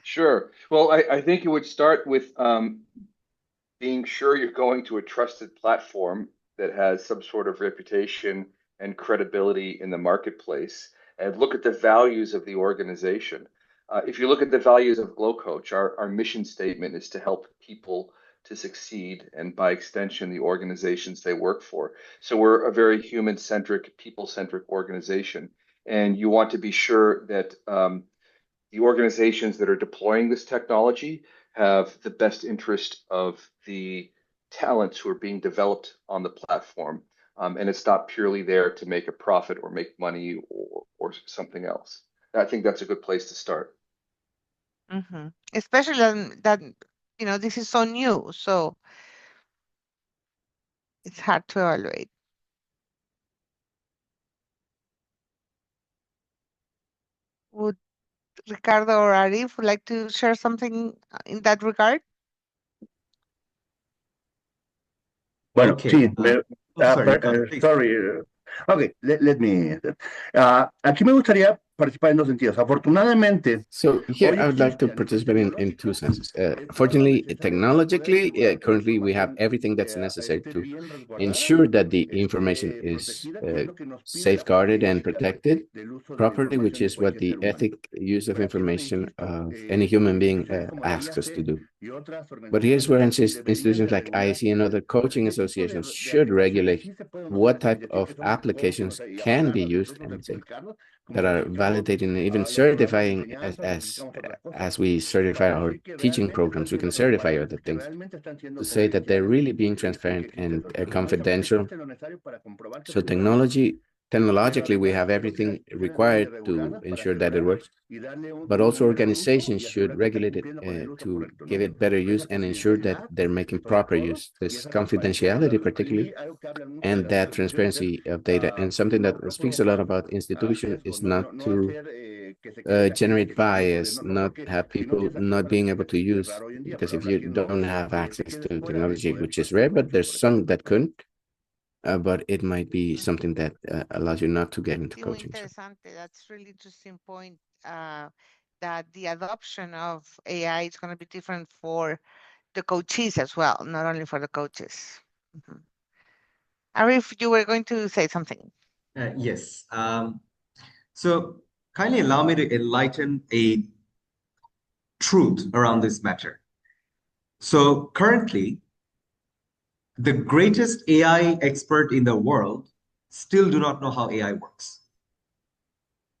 Sure. Well, I think it would start with being sure you're going to a trusted platform that has some sort of reputation and credibility in the marketplace, and look at the values of the organization. If you look at the values of GloCoach, our mission statement is to help people to succeed, and by extension, the organizations they work for. So we're a very human-centric, people-centric organization, and you want to be sure that the organizations that are deploying this technology have the best interest of the talents who are being developed on the platform. And it's not purely there to make a profit or make money or something else. I think that's a good place to start. Especially that, this is so new, so it's hard to evaluate. Would Ricardo or Arif would like to share something in that regard? Bueno, Okay. sí, Sorry, Ricardo, please. sorry. Okay, let me. Aquí me gustaría participar en dos sentidos. Afortunadamente, So here hoy I would like to existen participate in two senses. Fortunately, technologically, currently we have everything that's necessary to ensure that the information is safeguarded and protected properly, which is what the ethic use of information of any human being asks us to do. But here's where institutions like IAC and other coaching associations should regulate what type of applications can be used and safe, that are validating and even certifying as we certify our teaching programs. We can certify other things to say that they're really being transparent and confidential. So technologically, we have everything required to ensure that it works, but also organizations should regulate it to give it better use and ensure that they're making proper use. This confidentiality particularly, and that transparency of data. And something that speaks a lot about institution is not to generate bias, not have people not being able to use, because if you don't have access to technology, which is rare, but there's some that couldn't, but it might be something that allows you not to get into coaching. That's really interesting point, that the adoption of AI is going to be different for the coaches as well, not only for the coaches. Arif, you were going to say something. Yes. So kindly allow me to enlighten a truth around this matter. So currently, the greatest AI expert in the world still do not know how AI works,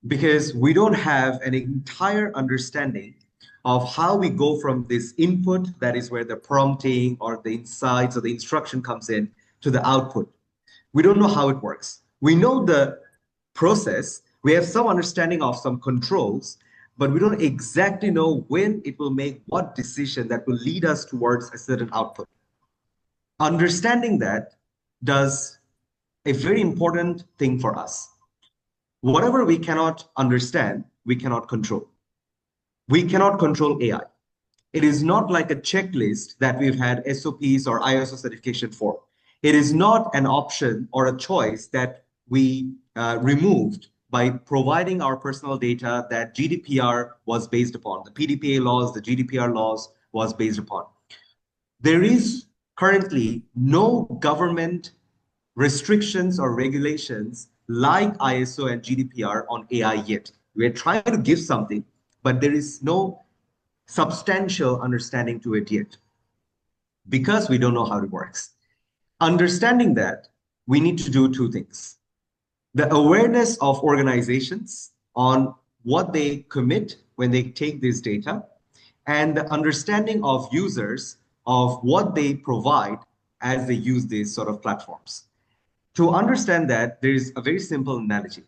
because we don't have an entire understanding of how we go from this input, that is where the prompting or the insights or the instruction comes in, to the output. We don't know how it works. We know the process. We have some understanding of some controls, but we don't exactly know when it will make what decision that will lead us towards a certain output. Understanding that does a very important thing for us. Whatever we cannot understand, we cannot control. We cannot control AI. It is not like a checklist that we've had SOPs or ISO certification for. It is not an option or a choice that we removed by providing our personal data that GDPR was based upon. The PDPA laws, the GDPR laws was based upon. There is currently no government restrictions or regulations like ISO and GDPR on AI yet. We're trying to give something, but there is no substantial understanding to it yet, because we don't know how it works. Understanding that, we need to do two things. The awareness of organizations on what they commit when they take this data, and the understanding of users of what they provide as they use these sort of platforms. To understand that, there is a very simple analogy.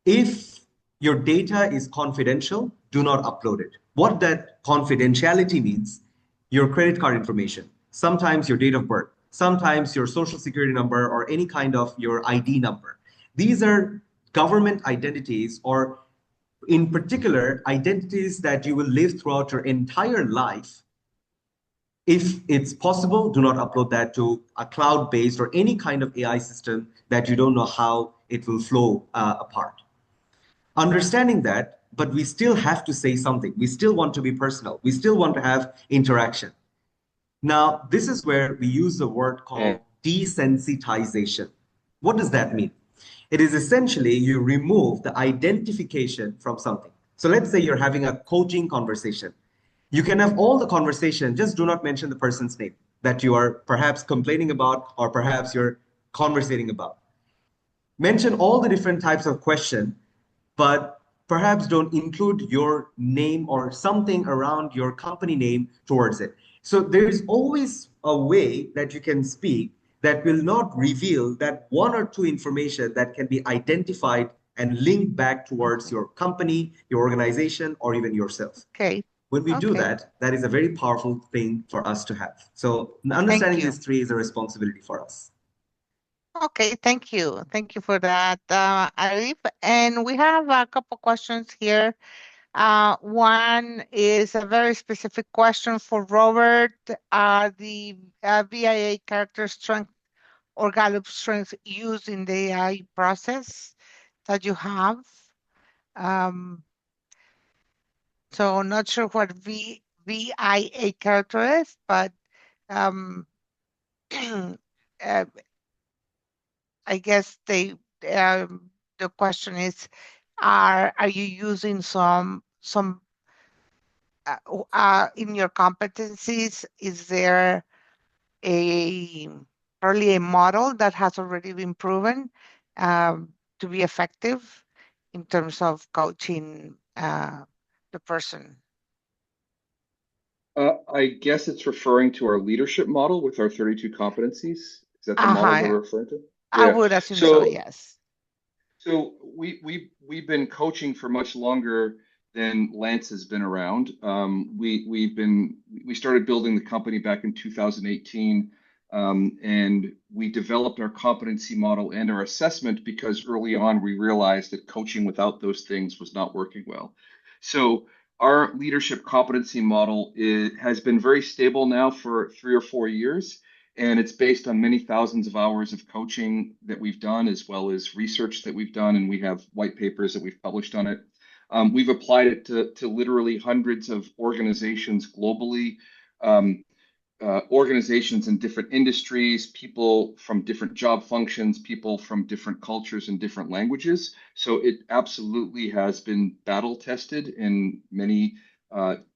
If your data is confidential, do not upload it. What that confidentiality means, your credit card information, sometimes your date of birth, sometimes your social security number or any kind of your ID number. These are government identities, or in particular, identities that you will live throughout your entire life. If it's possible, do not upload that to a cloud-based or any kind of AI system that you don't know how it will flow apart. Understanding that, but we still have to say something. We still want to be personal. We still want to have interaction. Now, this is where we use the word called desensitization. What does that mean? It is essentially you remove the identification from something. So let's say you're having a coaching conversation. You can have all the conversation, just do not mention the person's name that you are perhaps complaining about or perhaps you're conversating about. Mention all the different types of question, but perhaps don't include your name or something around your company name towards it. So there is always a way that you can speak that will not reveal that one or two information that can be identified and linked back towards your company, your organization, or even yourself. Okay. When we do Okay. that, that is a very powerful thing for us to have. So Thank understanding you. these three is a responsibility for us. Okay, thank you. Thank you for that, Arif. And we have a couple questions here. One is a very specific question for Robert. Are the VIA character strength or Gallup strength used in the AI process that you have? So not sure what VIA character is, but um, uh, I guess the question is, are you using some in your competencies? Is there probably a model that has already been proven to be effective in terms of coaching the person? I guess it's referring to our leadership model with our 32 competencies. Is that the model they're referring to? I Yeah. would assume so, yes. So we've been coaching for much longer than Lance has been around. We started building the company back in 2018, and we developed our competency model and our assessment because early on we realized that coaching without those things was not working well. So our leadership competency model has been very stable now for 3 or 4 years. And it's based on many thousands of hours of coaching that we've done, as well as research that we've done, and we have white papers that we've published on it. We've applied it to literally hundreds of organizations globally, organizations in different industries, people from different job functions, people from different cultures and different languages. So it absolutely has been battle tested in many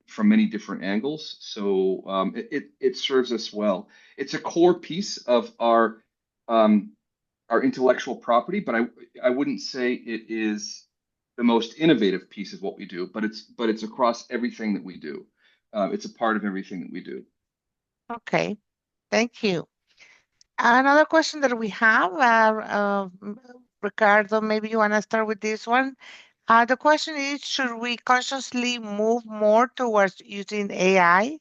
from many different angles. So it serves us well. It's a core piece of our intellectual property, but I wouldn't say it is the most innovative piece of what we do. But it's across everything that we do. It's a part of everything that we do. Okay, thank you. Another question that we have, Ricardo, maybe you want to start with this one. The question is, should we consciously move more towards using AI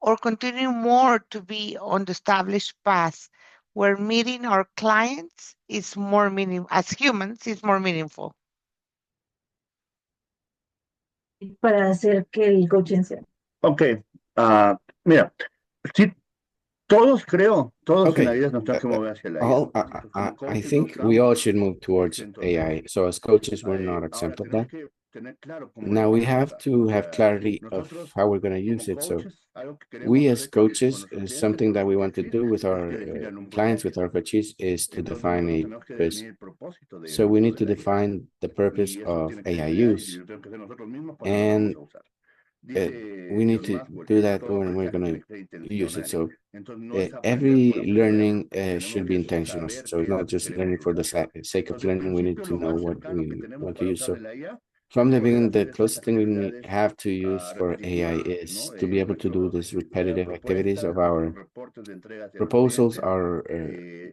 or continue more to be on the established path where meeting our clients is more meaningful, as humans, is more meaningful? Para hacer que el coaching sea. Ok, mira, sí, todos en la Okay. vida nos tenemos que mover hacia la IA. All, Nosotros como I coaches think we all buscamos should move towards entonces, AI. So as coaches, we're not ahora exempt of tenemos that. que tener claro cómo lo Now we vamos a have usar. to O have sea, clarity of nosotros how we're going to use como it. So coaches, algo que we queremos as hacer con coaches, nuestros clientes, something that con we nuestros want to coaches, do with our es que definan un clients, with propósito. our coaches, is to Entonces define nosotros a tenemos que purpose. definir el propósito del So we uso need de to la IA. define the purpose Y eso of tiene que AI ser AI, y use. lo tenemos que hacer nosotros mismos cuando lo And vamos a usar. we Dice need Elon to Musk, do que that todo when we're aprendizaje going tiene que to ser use it. intencional. So Entonces no es aprender every por aprender. learning Tenemos should be que intentional. saber So qué it's es lo not que just queremos learning for the usar. sake of Entonces, al learning. We need principio, to lo know más what cercano que we tenemos want to para use. usar So la IA from the poder beginning, the hacer estas closest thing we actividades have to use for AI repetitivas, is ¿no? to be able to do these Ejecutar repetitive activities propuestas, of our reportes de entregas del proposals, cliente, our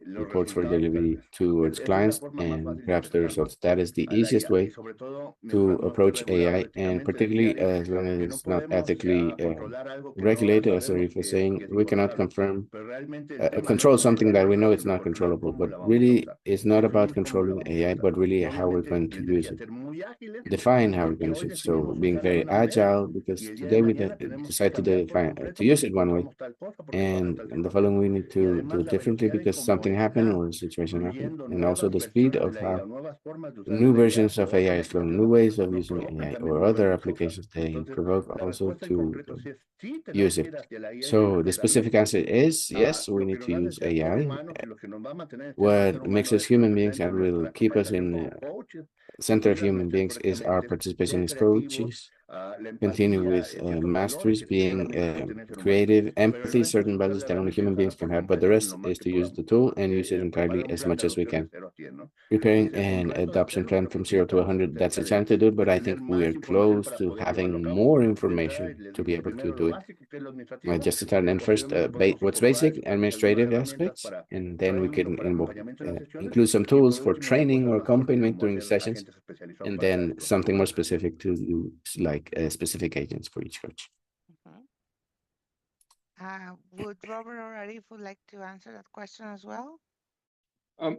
los reports for resultados delivery finales. towards Esa es la clients, forma más and fácil de perhaps the empezar results. That is the a la easiest IA y way sobre todo to mientras no esté approach regulado AI, and éticamente, decía particularly Arif, as long as que no it's not podemos ethically controlar algo que no regulated, as sabemos Arif was que saying. es We cannot incontrolable, confirm pero realmente el tema no control es something that we controlarlo, know it's sino not controlar controllable, cómo but la vamos a really usar, it's not about definir cómo la controlling vamos a AI, usar. but really Y how we're obviamente going to tienen use que it, ser muy ágiles, define how we're porque going to use hoy it. So decidimos being usarla de very una manera agile, because y el día de today we mañana tenemos que decide to cambiar por define to completo use porque it one way, encontramos tal cosa, porque pasa and tal the situación. following we need Y to do además it la differently velocidad en because cómo something happened está or a situation happened, fluyendo and also nuevas the speed versiones de of la IA, how nuevas formas de usar new de la IA versions u of AI otras is flowing, new aplicaciones, ways of nos using provocan AI también or other volvernos a usar. applications they Entonces, provoke la also respuesta en to concreto es sí use tenemos que it. ir hacia la IA y So the utilizarla. specific answer is yes, we Lo que need nos to hace use ser ser AI. humanos y lo que nos va a mantener en ser What ser makes humano us es human beings precisamente and will nuestra keep us capacitación in como coaches, center of human beings is our participation as coaches. Continue with masteries, being creative, empathy, certain values that only human beings can have, but the rest is to use the tool and use it entirely as much as we can. Preparing an adoption plan from 0 to 100, that's a challenge to do, but I think we are close to having more information to be able to do it. Just to start, and first, what's basic administrative aspects, and then we can include some tools for training or accompaniment during the sessions, and then something more specific to use, like specific agents for each coach. Would Robert or Arif would like to answer that question as well? I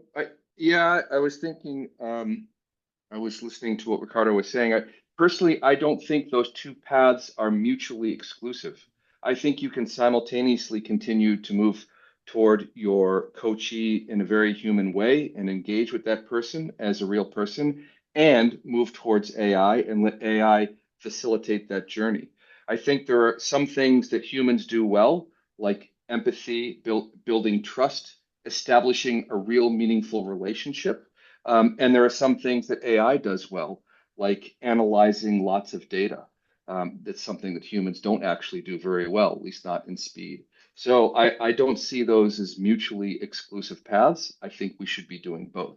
was thinking, I was listening to what Ricardo was saying. Personally, I don't think those two paths are mutually exclusive. I think you can simultaneously continue to move toward your coachee in a very human way and engage with that person as a real person, and move towards AI and let AI facilitate that journey. I think there are some things that humans do well, like empathy, building trust, establishing a real meaningful relationship. And there are some things that AI does well, like analyzing lots of data. That's something that humans don't actually do very well, at least not in speed. So I don't see those as mutually exclusive paths. I think we should be doing both.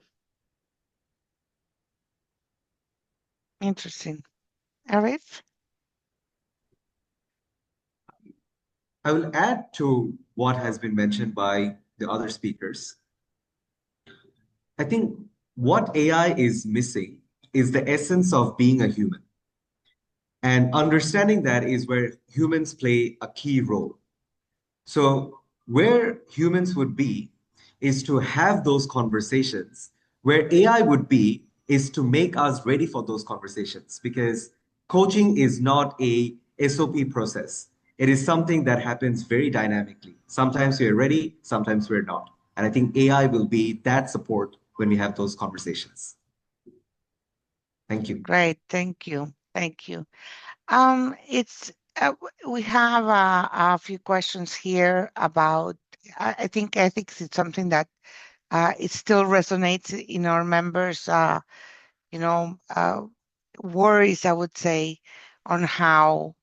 Interesting. Arif? I will add to what has been mentioned by the other speakers. I think what AI is missing is the essence of being a human. And understanding that is where humans play a key role. So where humans would be is to have those conversations. Where AI would be is to make us ready for those conversations, because coaching is not a SOP process. It is something that happens very dynamically. Sometimes we're ready, sometimes we're not. And I think AI will be that support when we have those conversations. Thank you. Great, thank you, thank you. We have a few questions here about. I think ethics is something that it still resonates in our members. Worries, I would say, on how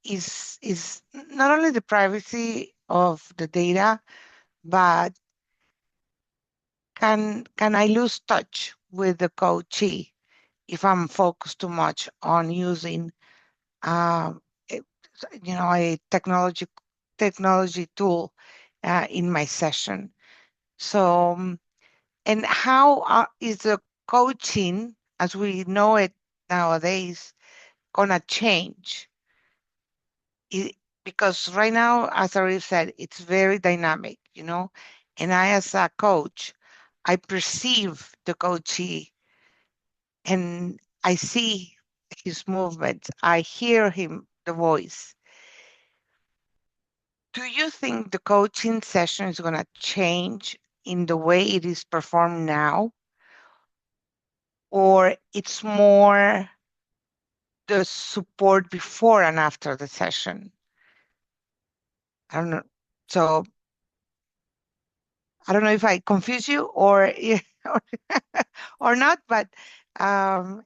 is not only the privacy of the data, but can I lose touch with the coachee if I'm focused too much on using a technology tool in my session? So, and how is the coaching as we know it nowadays gonna change? Because right now, as Arif said, it's very dynamic, and I, as a coach, I perceive the coachee and I see his movements. I hear the voice. Do you think the coaching session is going to change in the way it is performed now? Or it's more the support before and after the session? I don't know. So I don't know if I confuse you or or not, but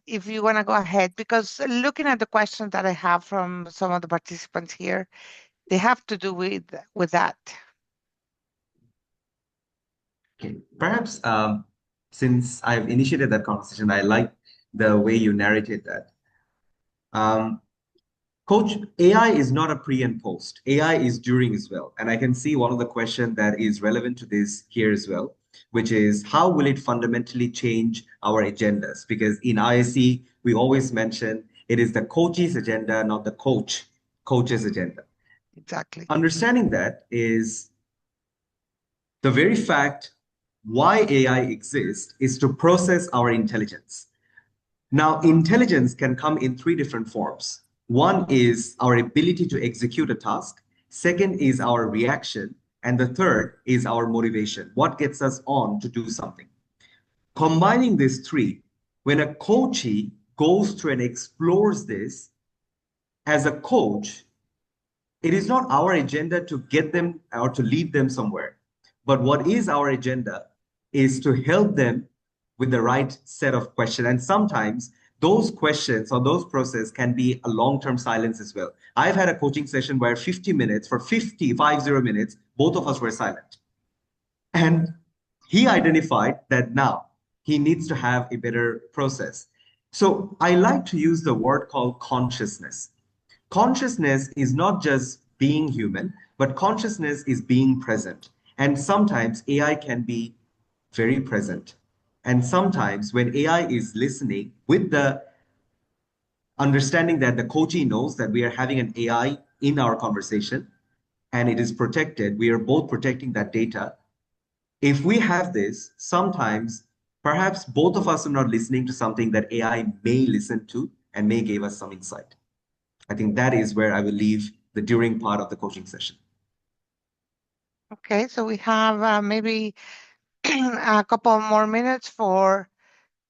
if you want to go ahead, because looking at the questions that I have from some of the participants here, they have to do with that. Okay, perhaps since I've initiated that conversation, I like the way you narrated that. Coach, AI is not a pre and post. AI is during as well. And I can see one of the questions that is relevant to this here as well, which is how will it fundamentally change our agendas? Because in ISE, we always mention it is the coachee's agenda, not the coach's agenda. Exactly. Understanding that is the very fact why AI exists is to process our intelligence. Now, intelligence can come in three different forms. One is our ability to execute a task. Second is our reaction. And the third is our motivation. What gets us on to do something? Combining these three, when a coachee goes through and explores this, as a coach, it is not our agenda to get them or to lead them somewhere. But what is our agenda is to help them with the right set of questions. And sometimes those questions or those process can be a long-term silence as well. I've had a coaching session where 50 minutes, for 50 minutes, both of us were silent. And he identified that now he needs to have a better process. So I like to use the word called consciousness. Consciousness is not just being human, but consciousness is being present. And sometimes AI can be very present. And sometimes when AI is listening with the understanding that the coachee knows that we are having an AI in our conversation and it is protected, we are both protecting that data. If we have this, sometimes perhaps both of us are not listening to something that AI may listen to and may give us some insight. I think that is where I will leave the during part of the coaching session. Okay, so we have maybe a couple more minutes for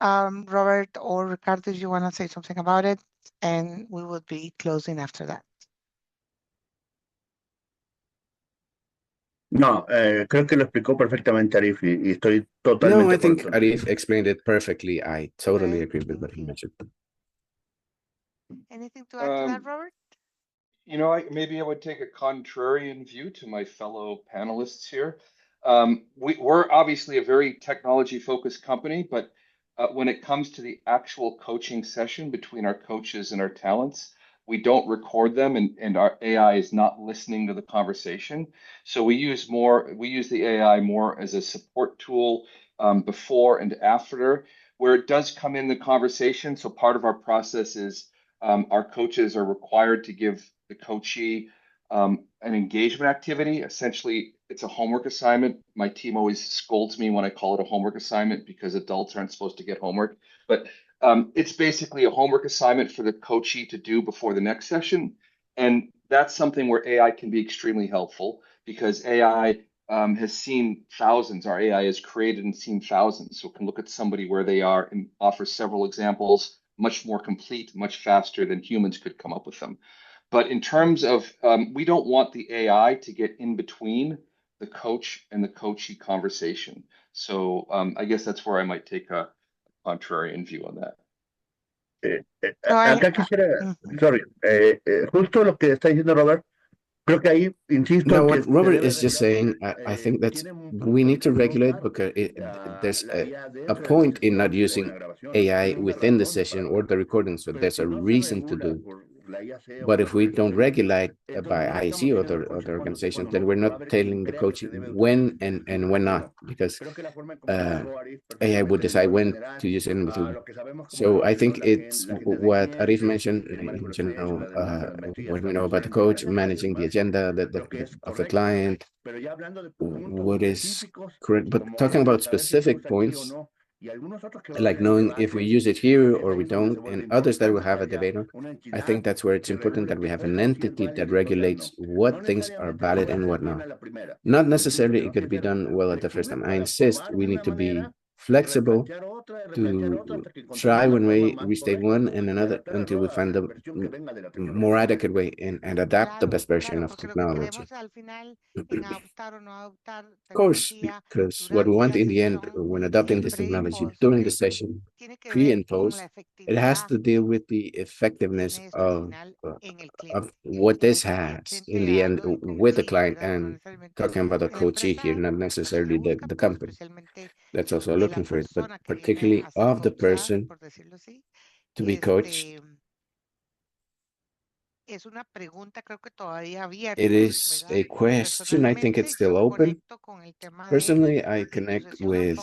Robert or Ricardo, if you want to say something about it, and we will be closing after that. No, creo que lo explicó perfectamente Arif y estoy No, totalmente I think con usted. Arif explained it perfectly. I totally Great, agree with what thank he you. mentioned. Anything to add to that, Robert? You know, maybe I would take a contrarian view to my fellow panelists here. We're obviously a very technology-focused company, but when it comes to the actual coaching session between our coaches and our talents, we don't record them, and our AI is not listening to the conversation. So we use the AI more as a support tool before and after, where it does come in the conversation. So part of our process is our coaches are required to give the coachee an engagement activity. Essentially, it's a homework assignment. My team always scolds me when I call it a homework assignment because adults aren't supposed to get homework. But it's basically a homework assignment for the coachee to do before the next session. And that's something where AI can be extremely helpful because AI has seen thousands. Our AI has created and seen thousands. So it can look at somebody where they are and offer several examples, much more complete, much faster than humans could come up with them. But in terms of, we don't want the AI to get in between the coach and the coachee conversation. So I guess that's where I might take a contrarian view on that. So Acá quisiera, sorry, justo lo que está diciendo Robert, creo que ahí insisto No, en what que Robert debe is just saying, I think that's we need to regulate because there's a point in not using AI within the session or the recording, so there's a reason to do. But if we don't regulate by IEC or the organizations, then we're not telling the coach when and when not, because AI would decide when to use it in between. So I think it's what Arif mentioned in general, what we know about the coach, managing the agenda of the client, what is correct. But talking about specific points, like knowing if we use it here or we don't, and others that will have a debate on, I think that's where it's important that we have an entity that regulates what things are valid and what not. Not necessarily it could be done well at the first time. I insist we need to be flexible to try one way, restate one and another until we find the more adequate way and adapt the best version of technology. Of course, because what we want in the end, when adopting this technology during the session, pre and post, it has to deal with the effectiveness of what this has in the end with the client, and talking about the coachee here, not necessarily the company that's also looking for it, but particularly of the person to be coached. It is a question. I think it's still open. Personally, I connect with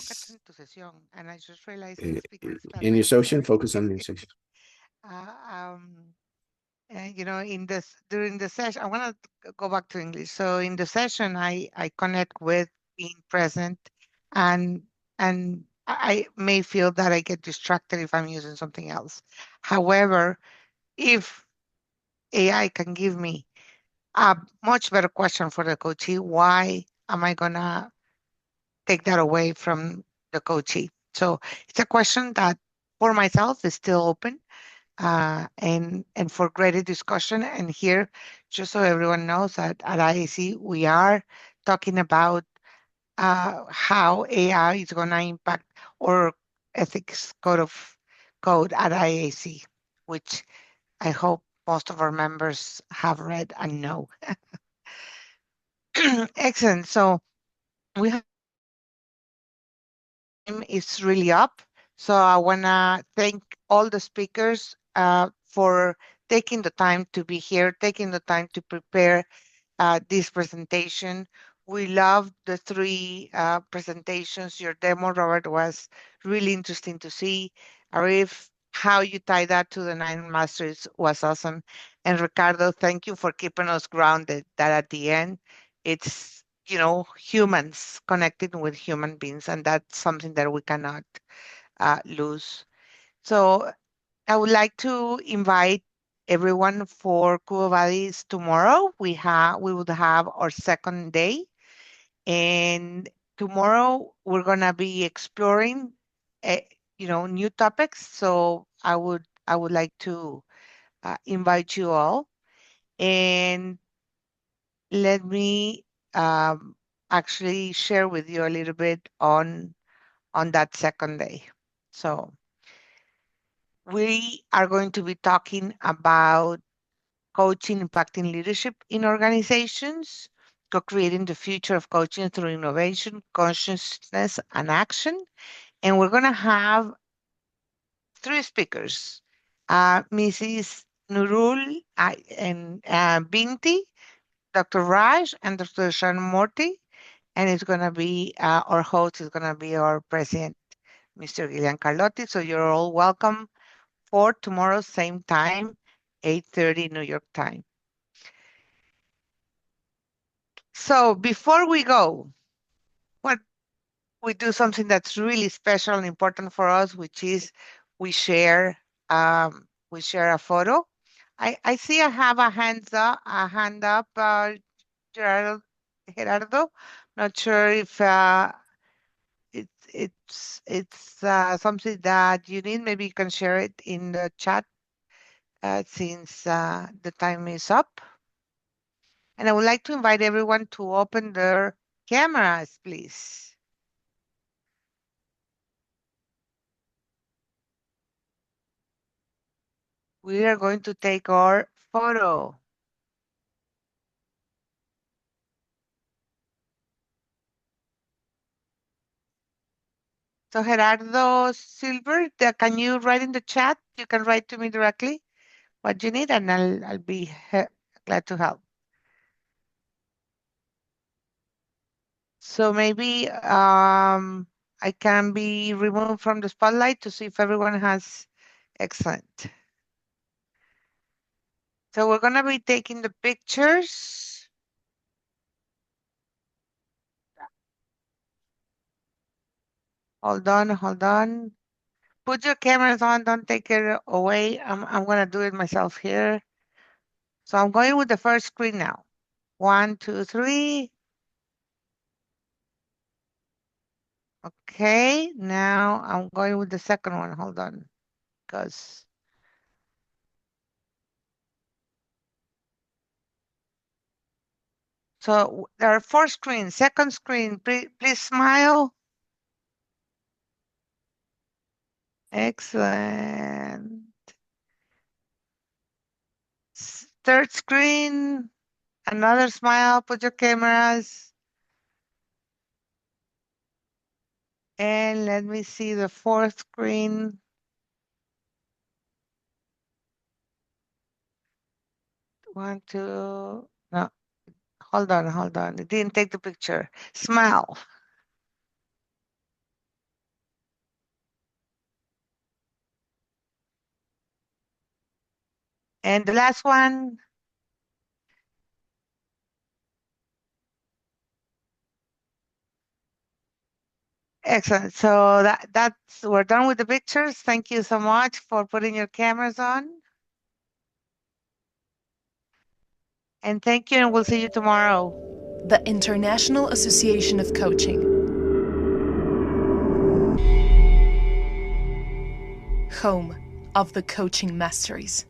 in your social, focus on your social. You know, during the session, I want to go back to English. So in the session, I connect with being present, and I may feel that I get distracted if I'm using something else. However, if AI can give me a much better question for the coachee, why am I gonna take that away from the coachee? So it's a question that for myself is still open. And for greater discussion. And here, just so everyone knows that at IAC, we are talking about how AI is going to impact or ethics code at IAC, which I hope most of our members have read and know. Excellent. So we have is really up. So I want to thank all the speakers for taking the time to be here, taking the time to prepare this presentation. We loved the three presentations. Your demo, Robert, was really interesting to see. Arif, how you tie that to the 9 Masteries was awesome. And Ricardo, thank you for keeping us grounded, that at the end, it's, humans connecting with human beings, and that's something that we cannot lose. So I would like to invite everyone for Quo Vadis tomorrow. We would have our second day, and tomorrow we're gonna be exploring, new topics. So I would like to invite you all, and let me actually share with you a little bit on that second day. So we are going to be talking about coaching impacting leadership in organizations, co-creating the future of coaching through innovation, consciousness, and action. And we're going to have 3 speakers, Mrs. Nurul and Binti, Dr. Raj, and Dr. Shanmurti. And it's going to be, our host is going to be our president, Mr. Gillian Carlotti. So you're all welcome for tomorrow, same time, 8:30 New York time. So before we go, we do something that's really special and important for us, which is we share a photo. I see I have a hand up, Gerardo. Not sure if it's something that you need. Maybe you can share it in the chat since the time is up. And I would like to invite everyone to open their cameras, please. We are going to take our photo. So Gerardo Silver, can you write in the chat? You can write to me directly what you need, and I'll be glad to help. So maybe I can be removed from the spotlight to see if everyone has. Excellent. So we're going to be taking the pictures. Hold on. Put your cameras on, don't take it away. I'm going to do it myself here. So I'm going with the first screen now. 1, 2, 3. Okay, now I'm going with the second one. Hold on, because so there are 4 screens. Second screen, please smile. Excellent. Third screen, another smile. Put your cameras. And let me see the fourth screen. One, two, no, hold on. It didn't take the picture. Smile. And the last one. Excellent. So that's we're done with the pictures. Thank you so much for putting your cameras on. And thank you, and we'll see you tomorrow. The International Association of Coaching. Home of the Coaching Masteries.